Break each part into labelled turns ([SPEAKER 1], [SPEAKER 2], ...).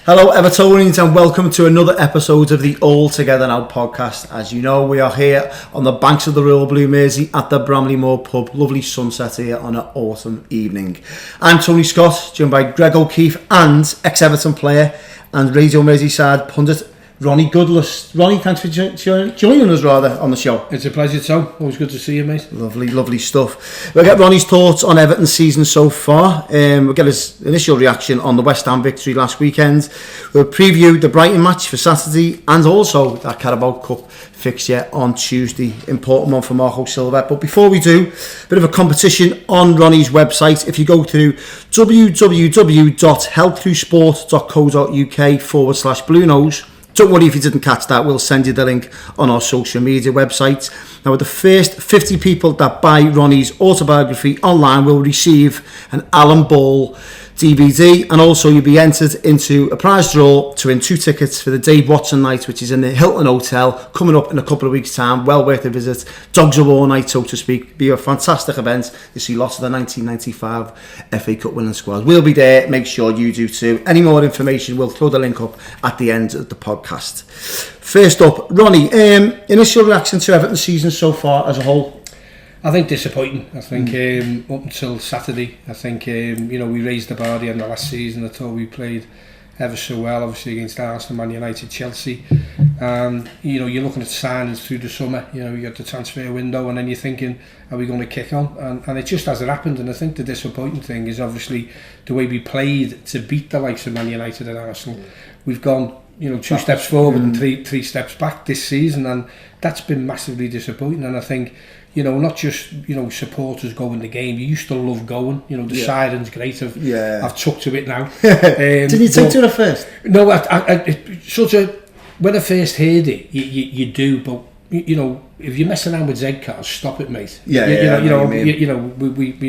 [SPEAKER 1] Hello Evertonians and welcome to another episode of the All Together Now podcast. As you know, we are here on the banks of the Royal Blue Mersey at the Bramley Moore Pub. Lovely sunset here on an autumn evening. I'm Tony Scott, joined by Greg O'Keefe and ex-Everton player and Radio Merseyside pundit Ronny Goodlass. Ronny, thanks for joining us on the show.
[SPEAKER 2] It's a pleasure, Tom. Always good to see you, mate.
[SPEAKER 1] Lovely stuff. We'll get Ronny's thoughts on Everton's season so far. We'll get his initial reaction on the West Ham victory last weekend. We'll preview the Brighton match for Saturday and also that Carabao Cup fixture on Tuesday. Important one for Marco Silva. But before we do, a bit of a competition on Ronny's website. If you go to www.healththroughsport.co.uk/Blue Nose, don't worry if you didn't catch that, we'll send you the link on our social media website. Now, with the first 50 people that buy Ronny's autobiography online will receive an Alan Ball DVD, and also you'll be entered into a prize draw to win 2 tickets for the Dave Watson night, which is in the Hilton Hotel, coming up in a couple of weeks' time. Well worth a visit. Dogs of War night, so to speak. Be a fantastic event. You see lots of the 1995 FA Cup winning squad. We'll be there. Make sure you do too. Any more information, we'll throw the link up at the end of the podcast. First up, Ronny, initial reaction to Everton's season so far as a whole?
[SPEAKER 2] I think disappointing. I think up until Saturday, I think we raised the bar at the end of last season. I thought we played ever so well, obviously against Arsenal, Man United, Chelsea. You're looking at signings through the summer. You got the transfer window, and then you're thinking, are we going to kick on? And it just hasn't happened. And I think the disappointing thing is obviously the way we played to beat the likes of Man United and Arsenal. We've gone 2 steps forward and three steps back this season, and that's been massively disappointing. And I think, not just, supporters going the game. You used to love going. The siren's great. I've took to it now.
[SPEAKER 1] Did you take to it at first?
[SPEAKER 2] No, I sort of, when I first heard it, you do, but, if you're messing around with Z cars, stop it, mate. We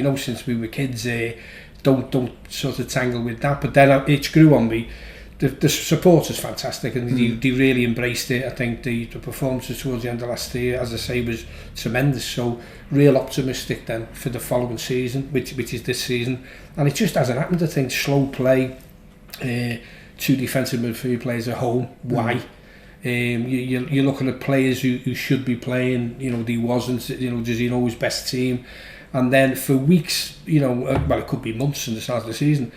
[SPEAKER 2] know since we were kids, don't sort of tangle with that. But then it grew on me. The support is fantastic, and they really embraced it. I think the performances towards the end of last year, as I say, was tremendous. So real optimistic then for the following season, which is this season. And it just hasn't happened. I think slow play, 2 defensive midfield players at home. Why? You're looking at players who should be playing. They wasn't. Does he know his best team? And then for weeks, it could be months in the start of the season.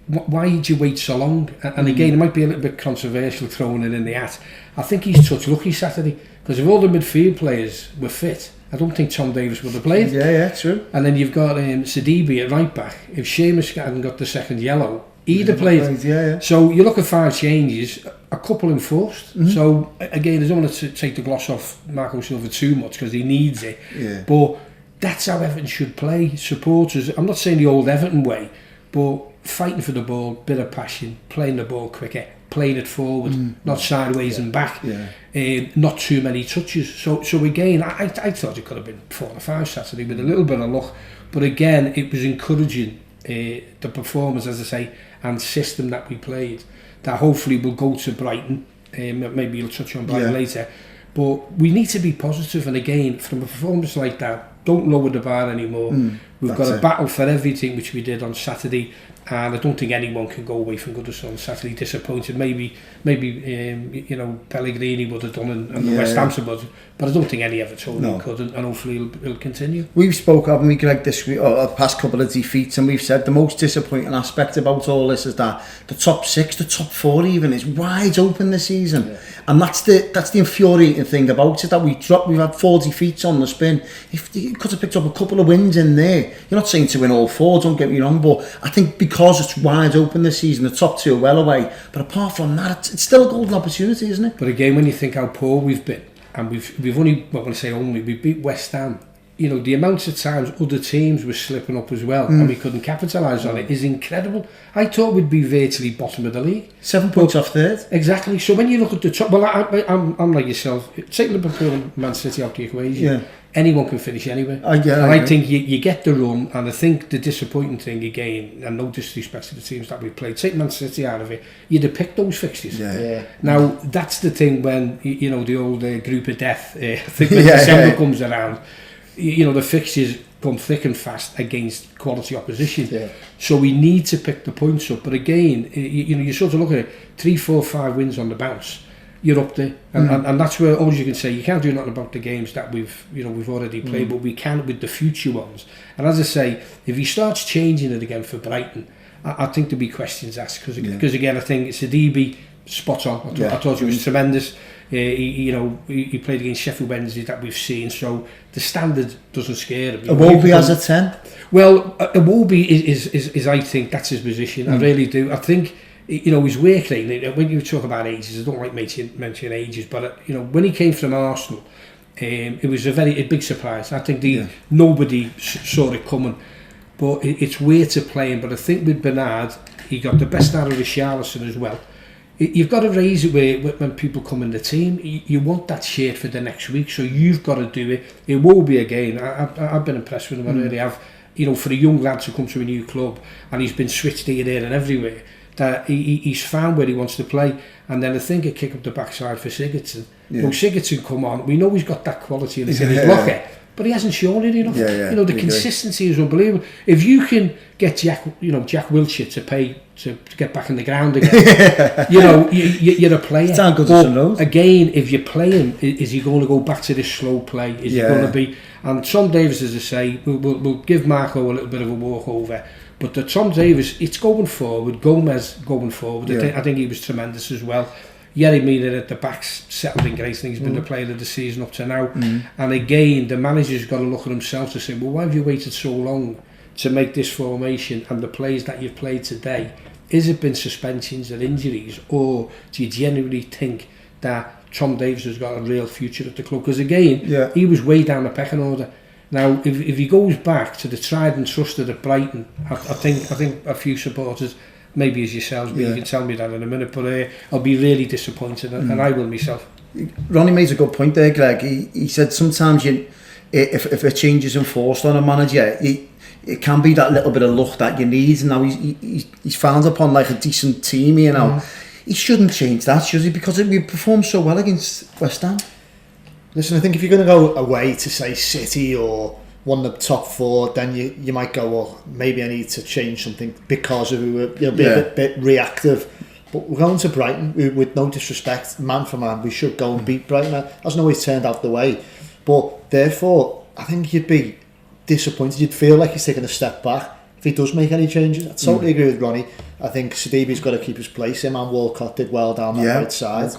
[SPEAKER 2] Why did you wait so long? And again, it might be a little bit controversial throwing it in the hat. I think he's touch lucky Saturday, because if all the midfield players were fit, I don't think Tom Davies would have played.
[SPEAKER 1] Yeah, true.
[SPEAKER 2] And then you've got Sidibe at right back. If Seamus hadn't got the second yellow, he'd have played. Yeah. So you look at 5 changes, a couple enforced. So again, I don't want to take the gloss off Marco Silva too much, because he needs it. Yeah. But that's how Everton should play. Supporters, I'm not saying the old Everton way, but fighting for the ball, bit of passion, playing the ball quicker, playing it forward, not sideways and back, not too many touches. So again, I thought it could have been 4 or 5 Saturday with a little bit of luck, but again, it was encouraging the performance, as I say, and system that we played, that hopefully will go to Brighton. Maybe you'll touch on Brighton later, but we need to be positive. And again, from a performance like that, don't lower the bar anymore. We've got a battle for everything, which we did on Saturday, and I don't think anyone can go away from Goodison on Saturday disappointed. Maybe Pellegrini would have done and the West Ham would, but I don't think any Evertonian could, and hopefully it'll continue.
[SPEAKER 1] We've spoke, haven't we, Greg, this week, or the past couple of defeats, and we've said the most disappointing aspect about all this is that the top 6, the top 4 even, is wide open this season, and that's the infuriating thing about it, that we've had 4 defeats on the spin. If you could have picked up a couple of wins in there, you're not saying to win all 4, don't get me wrong, but I think because it's wide open this season, the top 2 are well away, but apart from that, it's still a golden opportunity, isn't it?
[SPEAKER 2] But again, when you think how poor we've been, and we've only, well, when I say only, we beat West Ham, the amount of times other teams were slipping up as well, and we couldn't capitalise on it, is incredible. I thought we'd be virtually bottom of the league.
[SPEAKER 1] 7 points off third.
[SPEAKER 2] Exactly. So when you look at the top, well, I'm like yourself, take Liverpool and Man City out the equation. Yeah. Anyone can finish anywhere. I think you get the run, and I think the disappointing thing again, and no disrespect to the teams that we played, take Man City out of it, you'd have picked those fixtures. Now that's the thing when the old group of death. I think when December comes around, the fixtures come thick and fast against quality opposition. So we need to pick the points up. But again, you sort of look at it, 3, 4, 5 wins on the bounce, you're up there, and that's where all you can say. You can't do nothing about the games that we've already played, but we can with the future ones. And as I say, if he starts changing it again for Brighton, I think there'll be questions asked, because again, I think it's a DB spot on. I thought he was tremendous. He played against Sheffield Wednesday that we've seen, so the standard doesn't scare him.
[SPEAKER 1] Iwobi has a 10.
[SPEAKER 2] Well, Iwobi is I think that's his position. I really do. I think his work rate. When you talk about ages, I don't like mentioning ages, but when he came from Arsenal, it was a big surprise. I think nobody saw it coming, but it's weird to play him. But I think with Bernard, he got the best out of Richarlison as well. You've got to raise it when people come in the team. You want that shirt for the next week, so you've got to do it. It will be again. I've been impressed with him. I really have. For a young lad to come to a new club, and he's been switched here, there, and everywhere. That he's found where he wants to play, and then I think a kick up the backside for Sigurdsson. When Sigurdsson come on, we know he's got that quality in his locker. But he hasn't shown it enough. The consistency is unbelievable. If you can get Jack Wilshere to get back in the ground again, you're a player. But again, if you play him, is he going to go back to this slow play? Is he going to be? And Tom Davies, as I say, we'll give Marco a little bit of a walkover. But the Tom Davies, it's going forward. Gomez going forward. I think he was tremendous as well. Yerry Mina at the back's settled in great. I think he's been the player of the season up to now. And again, the manager's got to look at himself to say, well, why have you waited so long to make this formation and the players that you've played today? Is it been suspensions or injuries, or do you genuinely think that Tom Davies has got a real future at the club? Because again, he was way down the pecking order. Now, if he goes back to the tried and trusted at Brighton, I think a few supporters, maybe as yourselves, but you can tell me that in a minute, but I'll be really disappointed, and I will myself.
[SPEAKER 1] Ronnie made a good point there, Greg. He said sometimes if a change is enforced on a manager, it can be that little bit of luck that you need, and now he's found upon like a decent team, He shouldn't change that, should he? Because we performed so well against West Ham.
[SPEAKER 3] Listen, I think if you're going to go away to, say, City or one of the top 4, then you might go, well, maybe I need to change something because we were a bit reactive. But we're going to Brighton, with no disrespect, man for man, we should go and beat Brighton. That hasn't always turned out the way. But therefore, I think you'd be disappointed. You'd feel like he's taking a step back if he does make any changes. I totally agree with Ronnie. I think Sidibe's got to keep his place. Him and Walcott did well down that right side.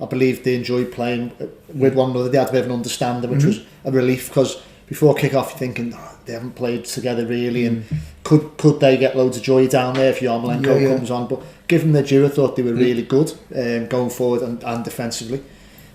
[SPEAKER 3] I believe they enjoyed playing with one another. They had a bit of an understanding, which was a relief, because before kick-off you're thinking, they haven't played together really, and could they get loads of joy down there if Yarmolenko comes on? But given their due, I thought they were really good going forward and defensively.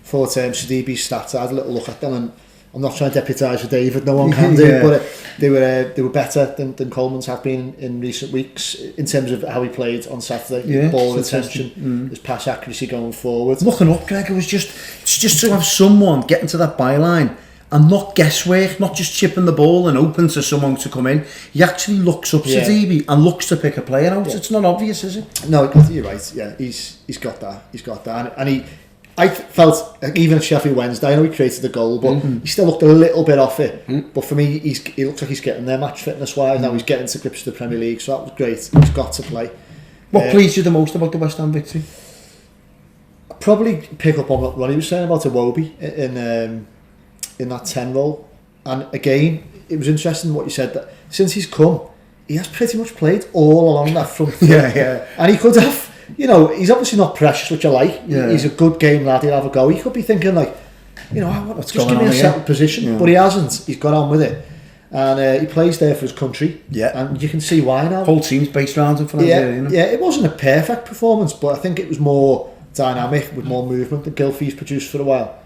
[SPEAKER 3] Thought Sidibe's stats, I had a little look at them, and I'm not trying to deputise for David, no one can do, but they were better than Coleman's have been in recent weeks in terms of how he played on Saturday. Ball retention, his pass accuracy going forward.
[SPEAKER 1] Looking up, Greg, it was just to have someone getting to that byline and not guesswork, not just chipping the ball and open to someone to come in. He actually looks up to Sidibe and looks to pick a player out. It's not obvious, is it?
[SPEAKER 3] No, you're right. Yeah, he's got that, and I felt, even at Sheffield Wednesday, I know he created the goal, but he still looked a little bit off it. But for me, he looks like he's getting there match fitness wise. Now he's getting to grips with the Premier League, so that was great. He's got to play.
[SPEAKER 1] What pleased you the most about the West Ham victory?
[SPEAKER 3] I'd probably pick up on what Ronnie was saying about Iwobi in that 10 role. And again, it was interesting what you said, that since he's come, he has pretty much played all along that front foot. And he could have, he's obviously not precious, which I like. He's a good game lad, he'll have a go. He could be thinking like, what's just give me a settled position. But he hasn't. He's got on with it. And he plays there for his country. And you can see why now.
[SPEAKER 1] Whole team's based around him for that year,
[SPEAKER 3] it wasn't a perfect performance, but I think it was more dynamic, with more movement than Gylfi's produced for a while.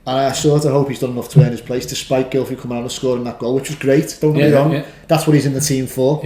[SPEAKER 3] And I sort of hope he's done enough to earn his place, despite Gylfi coming out and scoring that goal, which was great. Don't get me wrong. That's what he's in the team for.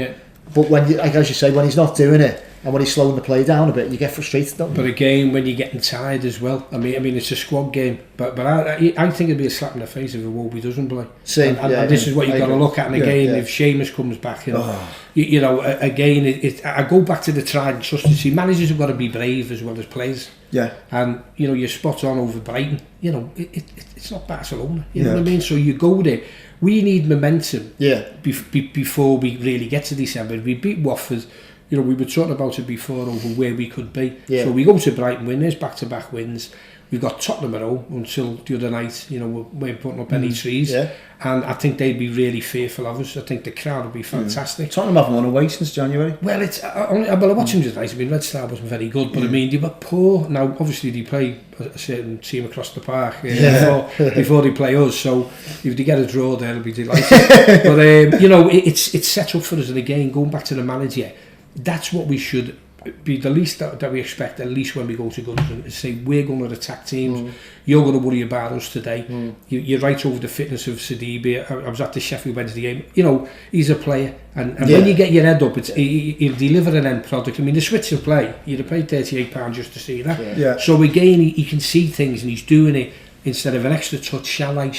[SPEAKER 3] But when as you say, when he's not doing it, And when he's slowing the play down a bit, you get frustrated, don't you?
[SPEAKER 2] But again, when you're getting tired as well, I mean, it's a squad game. But I think it'd be a slap in the face if Iwobi doesn't play.
[SPEAKER 3] Same,
[SPEAKER 2] and this is what you've got to look at. And again, if Seamus comes back, you know, again, I go back to the tried and trusted. See, managers have got to be brave as well as players.
[SPEAKER 3] Yeah.
[SPEAKER 2] And you know, you're spot on over Brighton. You know, it's not Barcelona. You know what I mean? So you go there. We need momentum.
[SPEAKER 3] Yeah.
[SPEAKER 2] Before we really get to December, we beat Watford. You know, we were talking about it before over where we could be. Yeah. So we go to Brighton, win. There's back-to-back wins. We've got Tottenham at home until the other night. You know, we weren't putting up any trees. Yeah. And I think they'd be really fearful of us. I think the crowd would be fantastic.
[SPEAKER 1] Tottenham haven't won away since January.
[SPEAKER 2] Well, I watched them tonight. I mean, Red Star wasn't very good, but I mean, they were poor. Now, obviously, they play a certain team across the park before they play us. So if they get a draw there, they'll be delighted. But you know, it's set up for us. And again, going back to the manager, that's what we should be, the least that we expect, at least when we go to Goodison, is say we're going to attack teams. You're going to worry about us today. You're right over the fitness of Sidibe. I was at the Sheffield Wednesday game. You know, he's a player, and when you get your head up, he'll deliver an end product. I mean, the switch of play, you'd have paid £38 just to see that. So again, he can see things, and he's doing it instead of an extra touch. Shall I?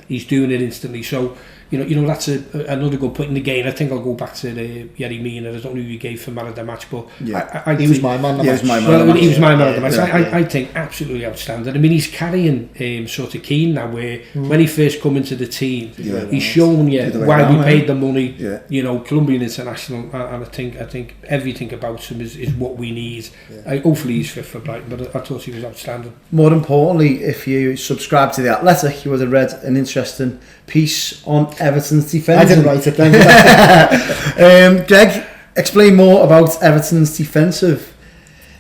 [SPEAKER 2] He's doing it instantly. So you know that's another good point in the game. I think I'll go back to the Yerry Mina. I don't know who you gave for man of the match, but
[SPEAKER 3] he was my man of the match.
[SPEAKER 2] He was my man of the match. I think absolutely outstanding. I mean, he's carrying sort of Keane now, where when he first come into the team, he's shown why we paid the money. You know, Colombian international, and I think everything about him is what we need. Hopefully he's fit for Brighton, but I thought he was outstanding.
[SPEAKER 1] More importantly, if you subscribe to the Athletic, you would have read an interesting piece on Everton's defence.
[SPEAKER 3] I didn't write it then.
[SPEAKER 1] Greg, explain more about Everton's defensive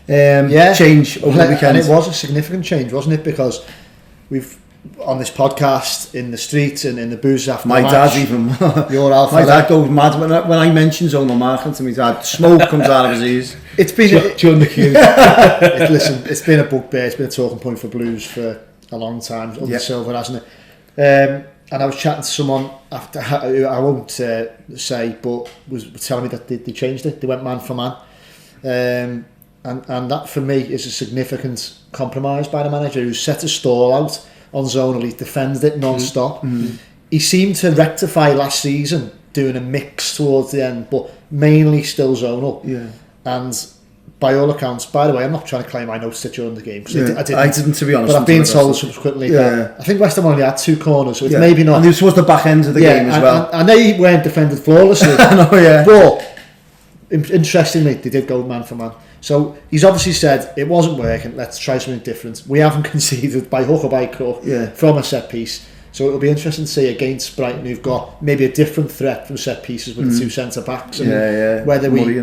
[SPEAKER 1] change over the weekend.
[SPEAKER 3] And it was a significant change, wasn't it? Because we've on this podcast, in the streets, and in the booze after
[SPEAKER 1] my
[SPEAKER 3] the
[SPEAKER 1] dad's even
[SPEAKER 3] your alpha.
[SPEAKER 1] My dad goes mad when I mention zonal marking to my dad. Smoke comes out of his ears.
[SPEAKER 3] It's been
[SPEAKER 2] John the Q.
[SPEAKER 3] Listen, it's been a bugbear. It's been a talking point for Blues for a long time. Under Silver, hasn't it? And I was chatting to someone after, I won't say, but was telling me that they changed it. They went man for man. And that for me is a significant compromise by the manager, who set a stall out on zonal. He defended it non-stop. He seemed to rectify last season, doing a mix towards the end, but mainly still zonal. And by all accounts, by the way, I'm not trying to claim I noticed it during the game, because I didn't,
[SPEAKER 1] to be honest.
[SPEAKER 3] but I've been told subsequently that I think West Ham only had 2 corners, so it's maybe not.
[SPEAKER 1] And this was the back end of the game as well.
[SPEAKER 3] And they weren't defended flawlessly.
[SPEAKER 1] I know,
[SPEAKER 3] But interestingly, they did go man for man. So he's obviously said it wasn't working. Let's try something different. We haven't conceded by hook or by crook from a set piece. So it'll be interesting to see against Brighton, who've got maybe a different threat from set pieces with the 2 centre backs, and whether we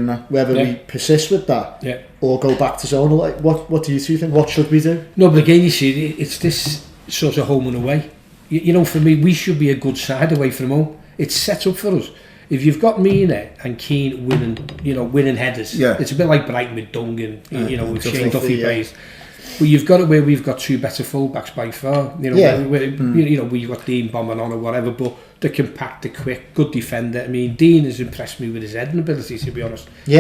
[SPEAKER 3] persist with that or go back to zonal. Like, what do you two think? What should we do?
[SPEAKER 2] No, but again, you see, it's this sort of home and away. You know, for me, we should be a good side away from home. It's set up for us. If you've got Mina and Keane winning headers, it's a bit like Brighton with Dungan, with Shane Duffy plays. But you've got it where we've got 2 better full-backs by far. We've got Dean bombing on or whatever, but they're compact, they're quick, good defender. I mean, Dean has impressed me with his heading ability, to be honest. So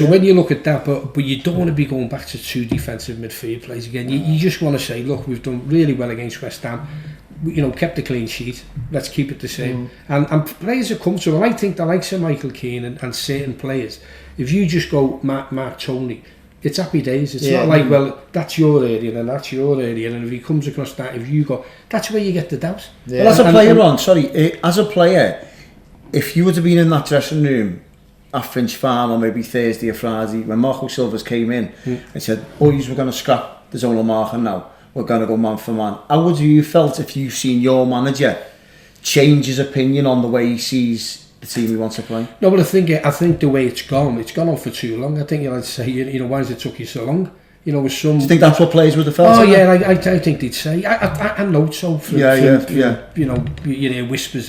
[SPEAKER 2] when you look at that, but you don't want to be going back to 2 defensive midfield plays again. You just want to say, look, we've done really well against West Ham. Kept the clean sheet. Let's keep it the same. And players are comfortable. I think the likes of Michael Keane and certain players, if you just go Mark Tony, it's happy days. It's not like, well, that's your area and that's your area, and if he comes across that, if you go, that's where you get the doubt.
[SPEAKER 1] Well, as a player, as a player, if you were to be in that dressing room at Finch Farm on maybe Thursday or Friday, when Marco Silvers came in and said, boys, we're going to scrap the zonal marking now, we're going to go man for man, how would you felt if you've seen your manager change his opinion on the way he sees the team he wants to play?
[SPEAKER 2] No, but I think the way it's gone on for too long. I think you'd say, why has it took you so long? With some.
[SPEAKER 1] Do you think that's what players would have felt?
[SPEAKER 2] Oh yeah, I think they'd say. I know so. Whispers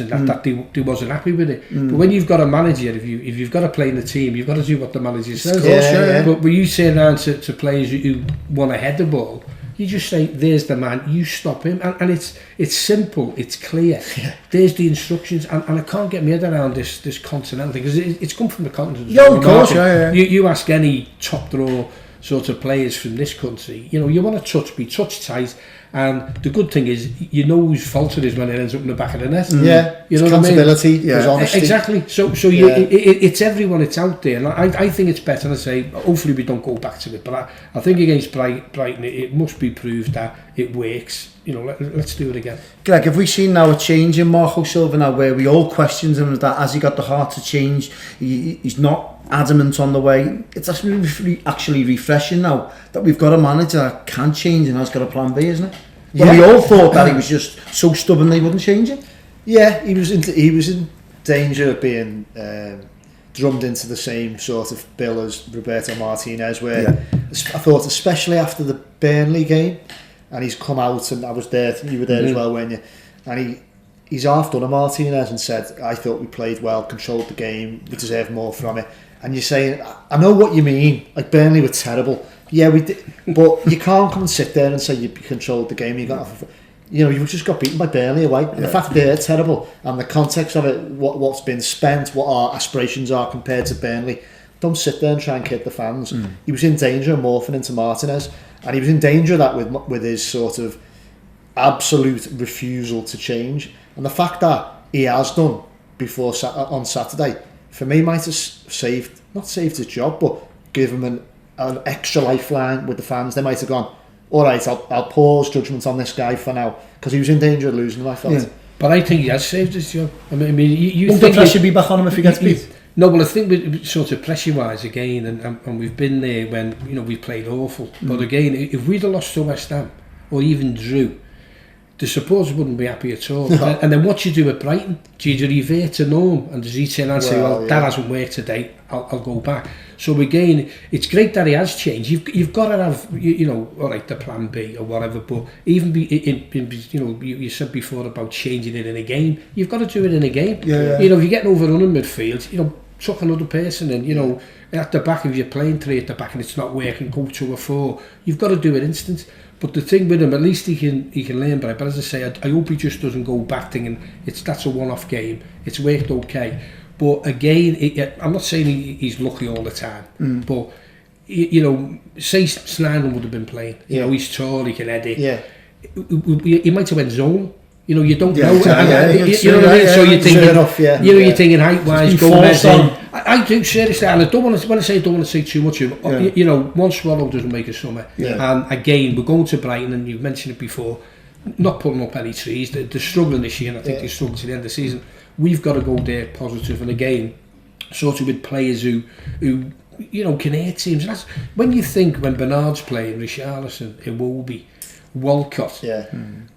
[SPEAKER 2] and that they wasn't happy with it. But when you've got a manager, if you've got to play in the team, you've got to do what the manager says.
[SPEAKER 3] But
[SPEAKER 2] when you say around to players who want to head the ball, You just say, there's the man, you stop him. And it's simple, it's clear. There's the instructions. And I can't get my head around this continental thing, because it's come from the continent.
[SPEAKER 1] Yeah, of course,
[SPEAKER 2] You ask any top draw sort of players from this country, you know, you want to be touch tight. And the good thing is, you know whose fault it is when it ends up in the back of the net.
[SPEAKER 3] Yeah,
[SPEAKER 2] you know
[SPEAKER 3] accountability, there's honesty.
[SPEAKER 2] Exactly. So it's everyone, it's out there. And I think it's better to say, hopefully we don't go back to it. But I think against Brighton, it must be proved that it works. You know, let's do it again.
[SPEAKER 1] Greg, have we seen now a change in Marco Silva now, where we all questioned him that has he got the heart to change? He's not adamant on the way. It's actually refreshing now that we've got a manager that can change and has got a plan B, isn't it? Well, we all thought that he was just so stubborn they wouldn't change it.
[SPEAKER 3] Yeah, he was in danger of being drummed into the same sort of bill as Roberto Martinez, where I thought, especially after the Burnley game, and he's come out, and I was there, you were there as well, weren't you? And he's half done a Martinez and said, I thought we played well, controlled the game, we deserve more from it. And you're saying, I know what you mean, like Burnley were terrible. Yeah, we did, but you can't come and sit there and say you controlled the game. You just got beaten by Burnley away. And the fact that they're terrible, and the context of it, what's been spent, what our aspirations are compared to Burnley, don't sit there and try and kid the fans. He was in danger of morphing into Martinez, and he was in danger of that with his sort of absolute refusal to change. And the fact that he has done before on Saturday, for me, might have not saved his job, but give him an extra lifeline with the fans. They might have gone, all right, I'll pause judgment on this guy for now, because he was in danger of losing him, I felt.
[SPEAKER 2] But I think he has saved his job. I mean, you
[SPEAKER 1] think the pressure be back on him if he gets beat?
[SPEAKER 2] No, well, I think with sort of pressure-wise again, and we've been there when, you know, we've played awful. But again, if we'd have lost to West Ham, or even drew, the supporters wouldn't be happy at all. No. And then what you do at Brighton? Do you revert to norm? And does he turn and say, well, that hasn't worked today, I'll go back. So again, it's great that he has changed. You've got to have, you know, all right, the plan B or whatever, but even you know, you said before about changing it in a game, you've got to do it in a game. You know, if you're getting overrun in midfield, you know, chuck another person in, you know, at the back, if you're playing 3 at the back and it's not working, go 2 or 4. You've got to do it instant. But the thing with him, at least he can learn by it. But as I say, I hope he just doesn't go back thinking that's a one-off game. It's worked okay. But again, I'm not saying he's lucky all the time. But, you know, say Snyder would have been playing. You know, he's tall, he can edit. He might have went zone. You know, you don't know. You know what I mean? So you're thinking, you're thinking height-wise, Gomez in. I do, seriously, and I don't want to, when I say I don't want to say too much of it, you know, one swallow doesn't make a summer. And again, we're going to Brighton, and you've mentioned it before, not putting up any trees. They're struggling this year, and I think they're struggling to the end of the season. We've got to go there positive, and again, sort of with players who you know, can hit teams. And that's, when you think, when Bernard's playing, Richarlison, Iwobi, Walcott,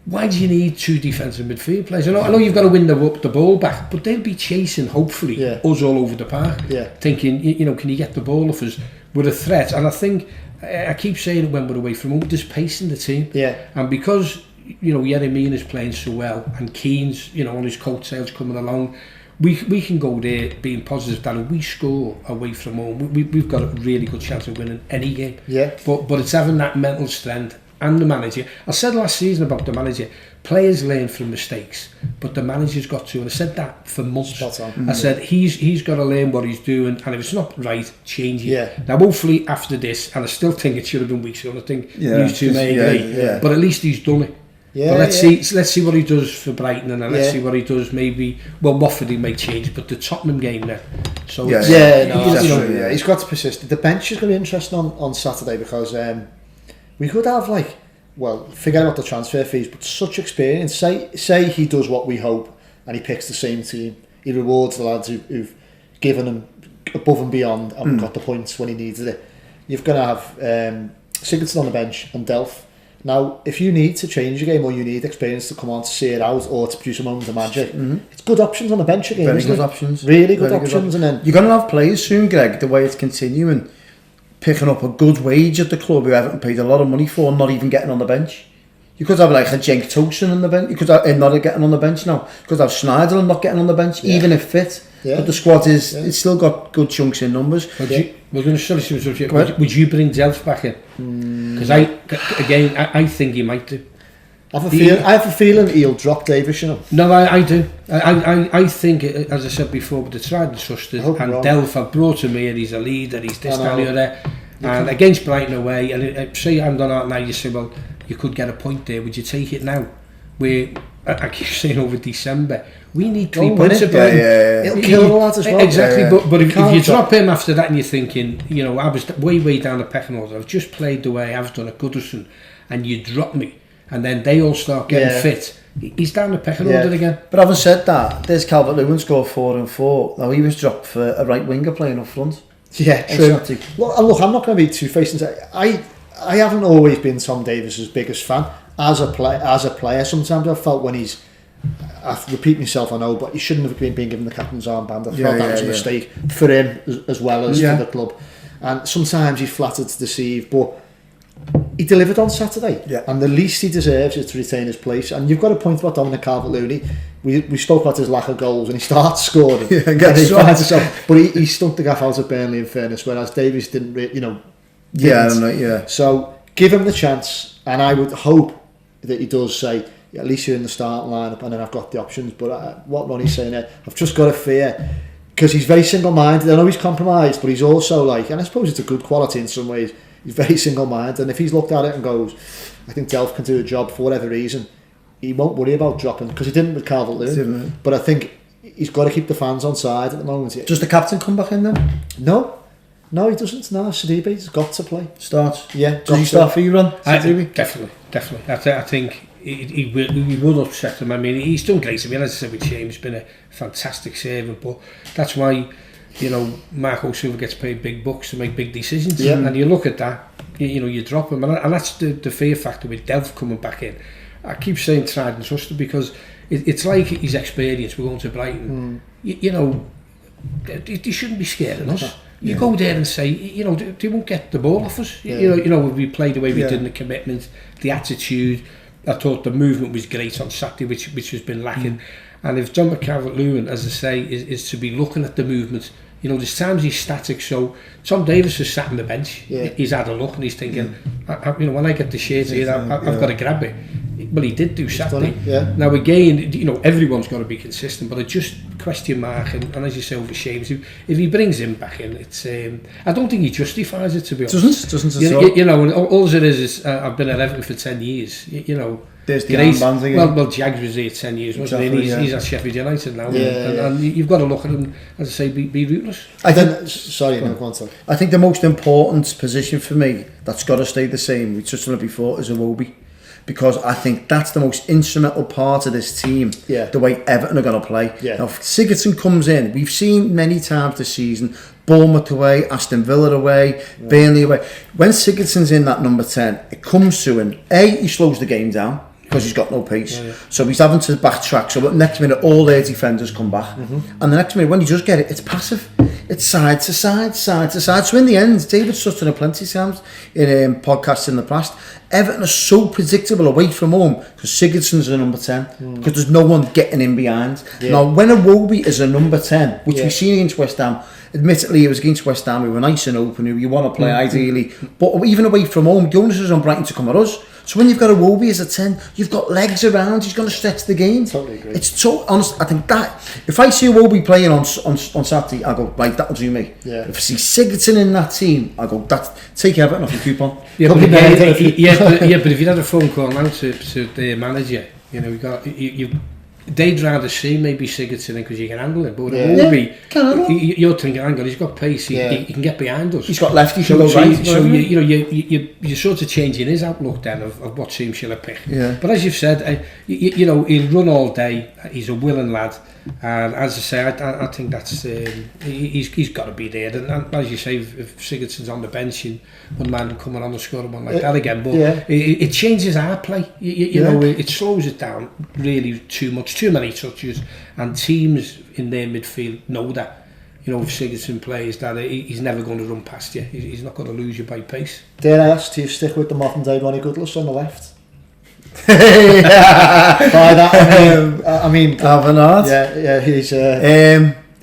[SPEAKER 2] why do you need 2 defensive midfield players? I know you've got to win the ball back, but they'll be chasing, hopefully, us all over the park, thinking, you know, can you get the ball off us with a threat? And I think, I keep saying it when we're away from home, there's pace in the team. And because, you know, Yeremina is playing so well, and Keane's, you know, on his coattails coming along, we can go there being positive that if we score away from home, we've got a really good chance of winning any game. But it's having that mental strength. And the manager, I said last season about the manager, players learn from mistakes, but the manager's got to, and I said that for months. I said he's got to learn what he's doing, and if it's not right, change it. Now hopefully after this, and I still think it should have been weeks ago, I think these two may agree, but at least he's done it. But let's see what he does for Brighton, and then let's see what he does maybe, well, Watford he may change, but the Tottenham game then. So
[SPEAKER 3] he's got to persist. The bench is going to be interesting on Saturday, because we could have, like, well, forget about the transfer fees, but such experience. Say he does what we hope, and he picks the same team. He rewards the lads who've given him above and beyond and got the points when he needed it. You've got to have Sigurdsson on the bench and Delph. Now, if you need to change your game, or you need experience to come on to see it out, or to produce a moment of magic, it's good options on the bench again.
[SPEAKER 1] Very good options.
[SPEAKER 3] Really good options. And then
[SPEAKER 1] you're going to have players soon, Greg, the way it's continuing, picking up a good wage at the club who Everton paid a lot of money for, not even getting on the bench. You could have like a Cenk Tosun on the bench. You could have not getting on the bench now. You could have Sneijder not getting on the bench, even if fit. But the squad it's still got good chunks in numbers.
[SPEAKER 2] But We're going to sort of subject. Would you bring Delph back in? Because I think he might do.
[SPEAKER 3] I have a feeling he'll drop Davis, you know.
[SPEAKER 2] No, I do. I think, as I said before, with the tried and trusted, and Delph, I've brought him here, he's a leader, he's this, that, the other. And against Brighton away, and say I'm done out now, you say, well, you could get a point there, would you take it now? I keep saying over December, we need 3 points at Brighton.
[SPEAKER 3] It'll kill the lads as well.
[SPEAKER 2] Exactly, but if you drop him after that and you're thinking, you know, I was way down the pecking order, I've just played the way I've done at Goodison, and you drop me, and then they all start getting fit, he's down the pecking order again.
[SPEAKER 1] But having said that, there's Calvert-Lewin scored 4 and 4. Now he was dropped for a right winger playing up front.
[SPEAKER 3] Yeah, true. Look, I'm not going to be two-faced and say I haven't always been Tom Davies' biggest fan as a player. Sometimes I've felt when I repeat myself, I know, but he shouldn't have been given the captain's armband. I felt that was a mistake for him as well as for the club. And sometimes he's flattered to deceive, but he delivered on Saturday, and the least he deserves is to retain his place. And you've got a point about Dominic Calvert-Lewin. We spoke about his lack of goals, and he starts scoring. But he stunk the gaff out of Burnley, in fairness, whereas Davies didn't. So give him the chance, and I would hope that he does say, at least you're in the starting lineup, and then I've got the options. But what Ronnie's saying there, I've just got a fear, because he's very single-minded. I know he's compromised, but he's also and I suppose it's a good quality in some ways. He's very single-minded, and if he's looked at it and goes, I think Delph can do a job for whatever reason, he won't worry about dropping, because he didn't with Calvert-Lewin. But I think he's got to keep the fans on side at the moment.
[SPEAKER 1] Does the captain come back in then?
[SPEAKER 3] No, he doesn't. No, Sidibe's got to play.
[SPEAKER 1] Starts?
[SPEAKER 3] Yeah.
[SPEAKER 1] Does he start for you, Ron?
[SPEAKER 2] Definitely. I think he will upset him. I mean, he's done great. I mean, as I said with James, he's been a fantastic servant, but that's why, you know, Marco Silva gets paid big bucks to make big decisions, and you look at that, you drop him, and that's the fear factor with Delph coming back in. I keep saying tried and trusted, because it's like his experience. We're going to Brighton, you know, they shouldn't be scared of us. You go there and say, you know, they won't get the ball off us. You know, we played the way we did in the commitment, the attitude. I thought the movement was great on Saturday, which has been lacking. And if John Calvert-Lewin, as I say, is to be looking at the movement, you know, there's times he's static. So Tom Davies has sat on the bench. He's had a look and he's thinking, you know, when I get the shades here, I've got to grab it. Well, he did do Saturday. Now again, you know, everyone's got to be consistent, but I just question mark, and as you say, over James, if he brings him back in, it's I don't think he justifies it, to be honest.
[SPEAKER 1] Doesn't at all.
[SPEAKER 2] You know, and all it is I've been at Everton for 10 years. You know,
[SPEAKER 1] there's the armband again.
[SPEAKER 2] Well, Jags was here 10 years, wasn't he? He's at Sheffield United now, and you've got to look at him, as I say, be ruthless.
[SPEAKER 1] I think the most important position for me that's got to stay the same, we touched on it before, is Iwobi. Because I think that's the most instrumental part of this team, the way Everton are going to play. Now, if Sigurdsson comes in, we've seen many times this season, Bournemouth away, Aston Villa away, Burnley away. When Sigurdsson's in that number 10, it comes to him, he slows the game down, because he's got no pace. So he's having to backtrack. So next minute, all their defenders come back. And the next minute, when he does get it, it's passive. It's side to side. So in the end, David's touched on it plenty of times in podcasts in the past, Everton are so predictable away from home because Sigurdsson's a number 10, because there's no one getting in behind. Now, when Iwobi is a number 10, which we've seen against West Ham, admittedly it was against West Ham, we were nice and open, who you want to play ideally, but even away from home, the onus is on Brighton to come at us. So when you've got Iwobi as a 10, you've got legs around, he's going to stretch the game.
[SPEAKER 3] Totally agree.
[SPEAKER 1] It's so honest. I think that, if I see Iwobi playing on Saturday, I go, right, that'll do me. If I see Sigurdsson in that team, I go, take Everton off the coupon.
[SPEAKER 2] But if you had a phone call now to the manager, you know, they'd rather see maybe Sigurdsson because you can handle it, but you're thinking, hang on, he's got pace, he can get behind us.
[SPEAKER 1] He's got left, he can
[SPEAKER 2] go
[SPEAKER 1] right.
[SPEAKER 2] So you're sort of changing his outlook then of what team she'll pick. But as you've said, you know, he'll run all day, he's a willing lad, and as I say, I think that's he's got to be there. And as you say, if Sigurdsson's on the bench, and one man coming on the score one like that again, but it changes our play. You know, it slows it down really too much. Too many touches, and teams in their midfield know that. You know, if Sigurdsson plays, that he's never going to run past you. He's not going to lose you by pace.
[SPEAKER 3] Dare I ask, do you stick with the modern day Ronny Goodlass on the left?
[SPEAKER 1] By
[SPEAKER 3] that I mean
[SPEAKER 1] Alvanard.
[SPEAKER 3] he's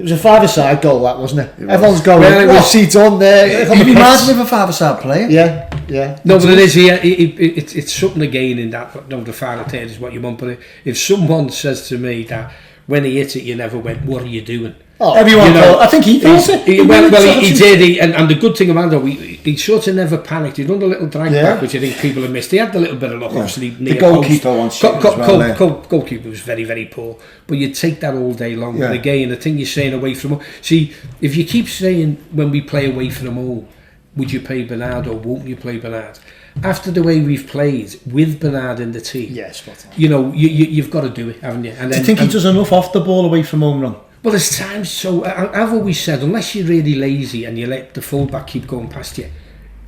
[SPEAKER 3] It was a five-a-side goal, that wasn't it?
[SPEAKER 4] It was.
[SPEAKER 3] Everyone's going, what's he done there?
[SPEAKER 4] You'd be mad with a five-a-side player.
[SPEAKER 3] Yeah.
[SPEAKER 2] No, but it is here. It's something again in that. No, the final third is what you want. But if someone says to me that when he hit it, you never went, "What are you doing?"
[SPEAKER 1] Oh, everyone thought. I think he thought it.
[SPEAKER 2] He did. And the good thing about it, he sort of never panicked. He'd done the little drag back, which I think people have missed. He had the little bit of luck, obviously.
[SPEAKER 4] The goalkeeper once.
[SPEAKER 2] Goalkeeper was very, very poor. But you'd take that all day long. Yeah. And again, the thing you're saying away from home. See, if you keep saying when we play away from home, would you play Bernard or won't you play Bernard? After the way we've played with Bernard in the team, you've got to do it, haven't you? And
[SPEAKER 1] do you think he does enough off the ball away from home run?
[SPEAKER 2] Well, there's times, so I've always said, unless you're really lazy and you let the fullback keep going past you,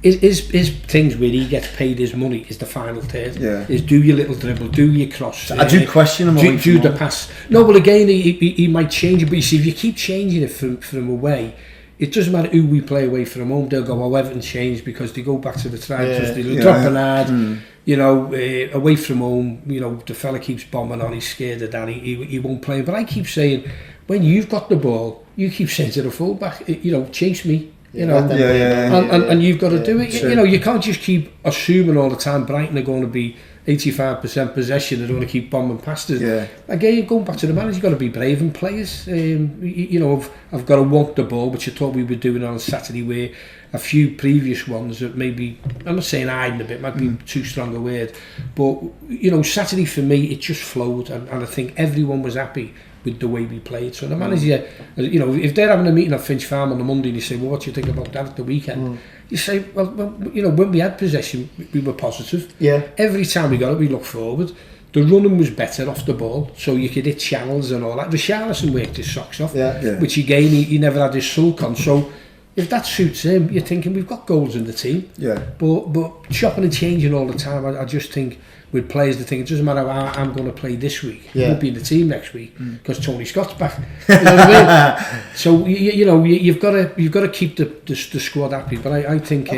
[SPEAKER 2] his things where he gets paid his money is the final third.
[SPEAKER 4] Yeah.
[SPEAKER 2] Is do your little dribble, do your cross.
[SPEAKER 1] I do question him away
[SPEAKER 2] do the pass. No, well again, he might change it, but you see, if you keep changing it from away, it doesn't matter who we play away from home, they'll go, oh, Everton changed because they go back to the tribes, they'll drop Bernard, you know, away from home, you know, the fella keeps bombing on, he's scared of that, he won't play. But I keep saying, when you've got the ball, you keep saying to the fullback, you know, chase me, you know, and you've got to do it. You know, you can't just keep assuming all the time Brighton are going to be 85% possession, they're going to keep bombing past us. Again, going back to the manager, you've got to be brave and players. You know, I've got to walk the ball, which I thought we were doing on Saturday, where a few previous ones that maybe, I'm not saying hiding a bit, might be too strong a word, but, you know, Saturday for me, it just flowed, and I think everyone was happy with the way we played. So the manager, you know, if they're having a meeting at Finch Farm on a Monday and you say, well, what do you think about that at the weekend? You say, well, you know, when we had possession, we were positive. Every time we got it, we looked forward. The running was better off the ball, so you could hit channels and all that. Richarlison worked his socks off, which again, he never had his sulk on. So if that suits him, you're thinking we've got goals in the team. But chopping and changing all the time, I just think with players that think it doesn't matter how I'm going to play this week, I won't be in the team next week because Tony Scott's back. You know what I mean? So you know, you've got to keep the squad happy. But I think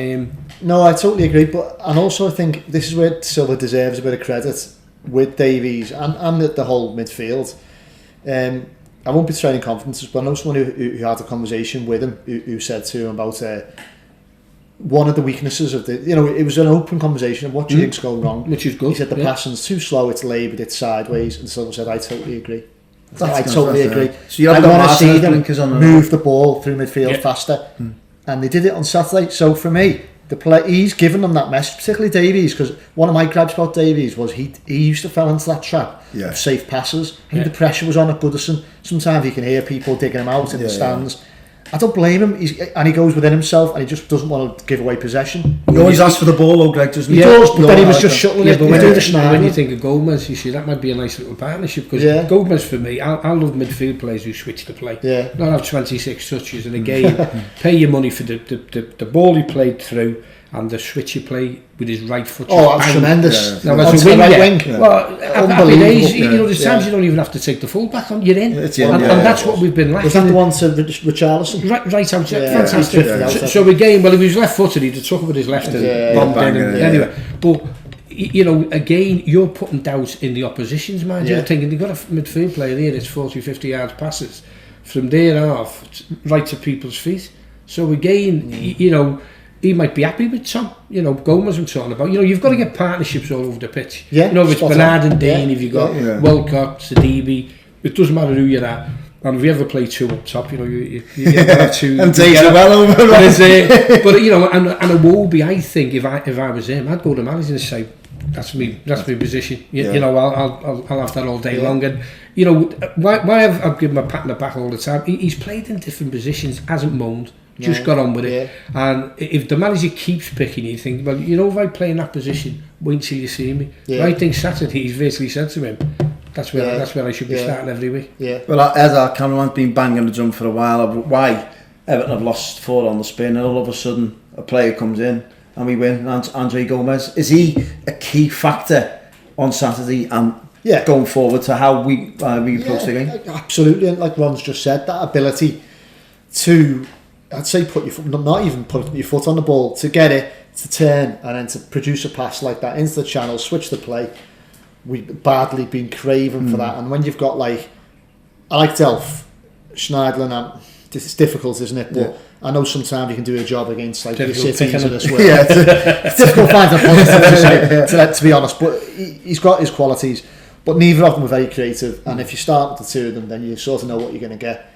[SPEAKER 3] no, I totally agree. But and also I think this is where Silva deserves a bit of credit with Davies and the whole midfield. I won't be training confidences, but I know someone who had a conversation with him who said to him about one of the weaknesses of the, you know, it was an open conversation of what do you think's going wrong,
[SPEAKER 2] which is good.
[SPEAKER 3] He said the passing's too slow, it's laboured, it's sideways, and Silva said I totally agree. I totally agree.
[SPEAKER 4] So you
[SPEAKER 3] I want to see them move the ball through midfield faster, and they did it on Saturday. So for me, he's given them that message, particularly Davies, because one of my gripes about Davies was he used to fall into that trap of safe passes. I think the pressure was on at Goodison. Sometimes you can hear people digging him out in the stands. I don't blame him, and he goes within himself and he just doesn't want to give away possession.
[SPEAKER 1] He always asks for the ball, though, Greg, doesn't he?
[SPEAKER 3] He does, but then he was just shuttling it.
[SPEAKER 2] But when you think of Gomez, you see that might be a nice little partnership, because Gomez for me, I love midfield players who switch to play, not have 26 touches, and again pay your money for the ball he played through and the switch he played with his right foot.
[SPEAKER 3] Oh, that's tremendous.
[SPEAKER 2] Now that's a wing, well, happy days, you know, there's times you don't even have to take the full back on, you're in, and that's what we've been lacking.
[SPEAKER 3] Was that the one to Richarlison?
[SPEAKER 2] Right out, fantastic. So again, well, if he was left footed, he'd have took it with his left and bombed in. Anyway, but you know, again, you're putting doubt in the opposition's mind. You're thinking they've got a midfield player there that's 40-50 yards passes from there off right to people's feet. So again, you know, he might be happy with Tom, you know, Gomez I'm talking about. You know, you've got to get partnerships all over the pitch. You know, if it's Bernard and Dean, if you've got Walcott, Sidibe, it doesn't matter who you're at. And if you ever play two up top, you know, you get two.
[SPEAKER 1] And Dave's well over.
[SPEAKER 2] But you know, and a Wobie, I think if I was him, I'd go to manager and say, that's my position. You know, I'll have that all day long. And you know, why I've given him a pat on the back all the time. He's played in different positions, hasn't moaned. Just got on with it, and if the manager keeps picking you think, well, you know, if I play in that position, wait until you see me. I think Saturday he's virtually said to him, that's where I should be starting every week.
[SPEAKER 1] Well, as our cameraman's been banging the drum for a while about why Everton have lost 4 on the spin, and all of a sudden a player comes in and we win. Andre Gomez, is he a key factor on Saturday and going forward to how we approach the game?
[SPEAKER 3] Absolutely, and like Ron's just said, that ability to, I'd say, put your foot, not even put your foot on the ball, to get it, to turn, and then to produce a pass like that into the channel, switch the play. We've badly been craving for that. And when you've got, like, I like Delph, Schneidlin, it's difficult, isn't it? But I know sometimes you can do a job against like the cities of this world. It's difficult to find a positive to be honest. But he's got his qualities. But neither of them are very creative. And if you start with the two of them, then you sort of know what you're going to get.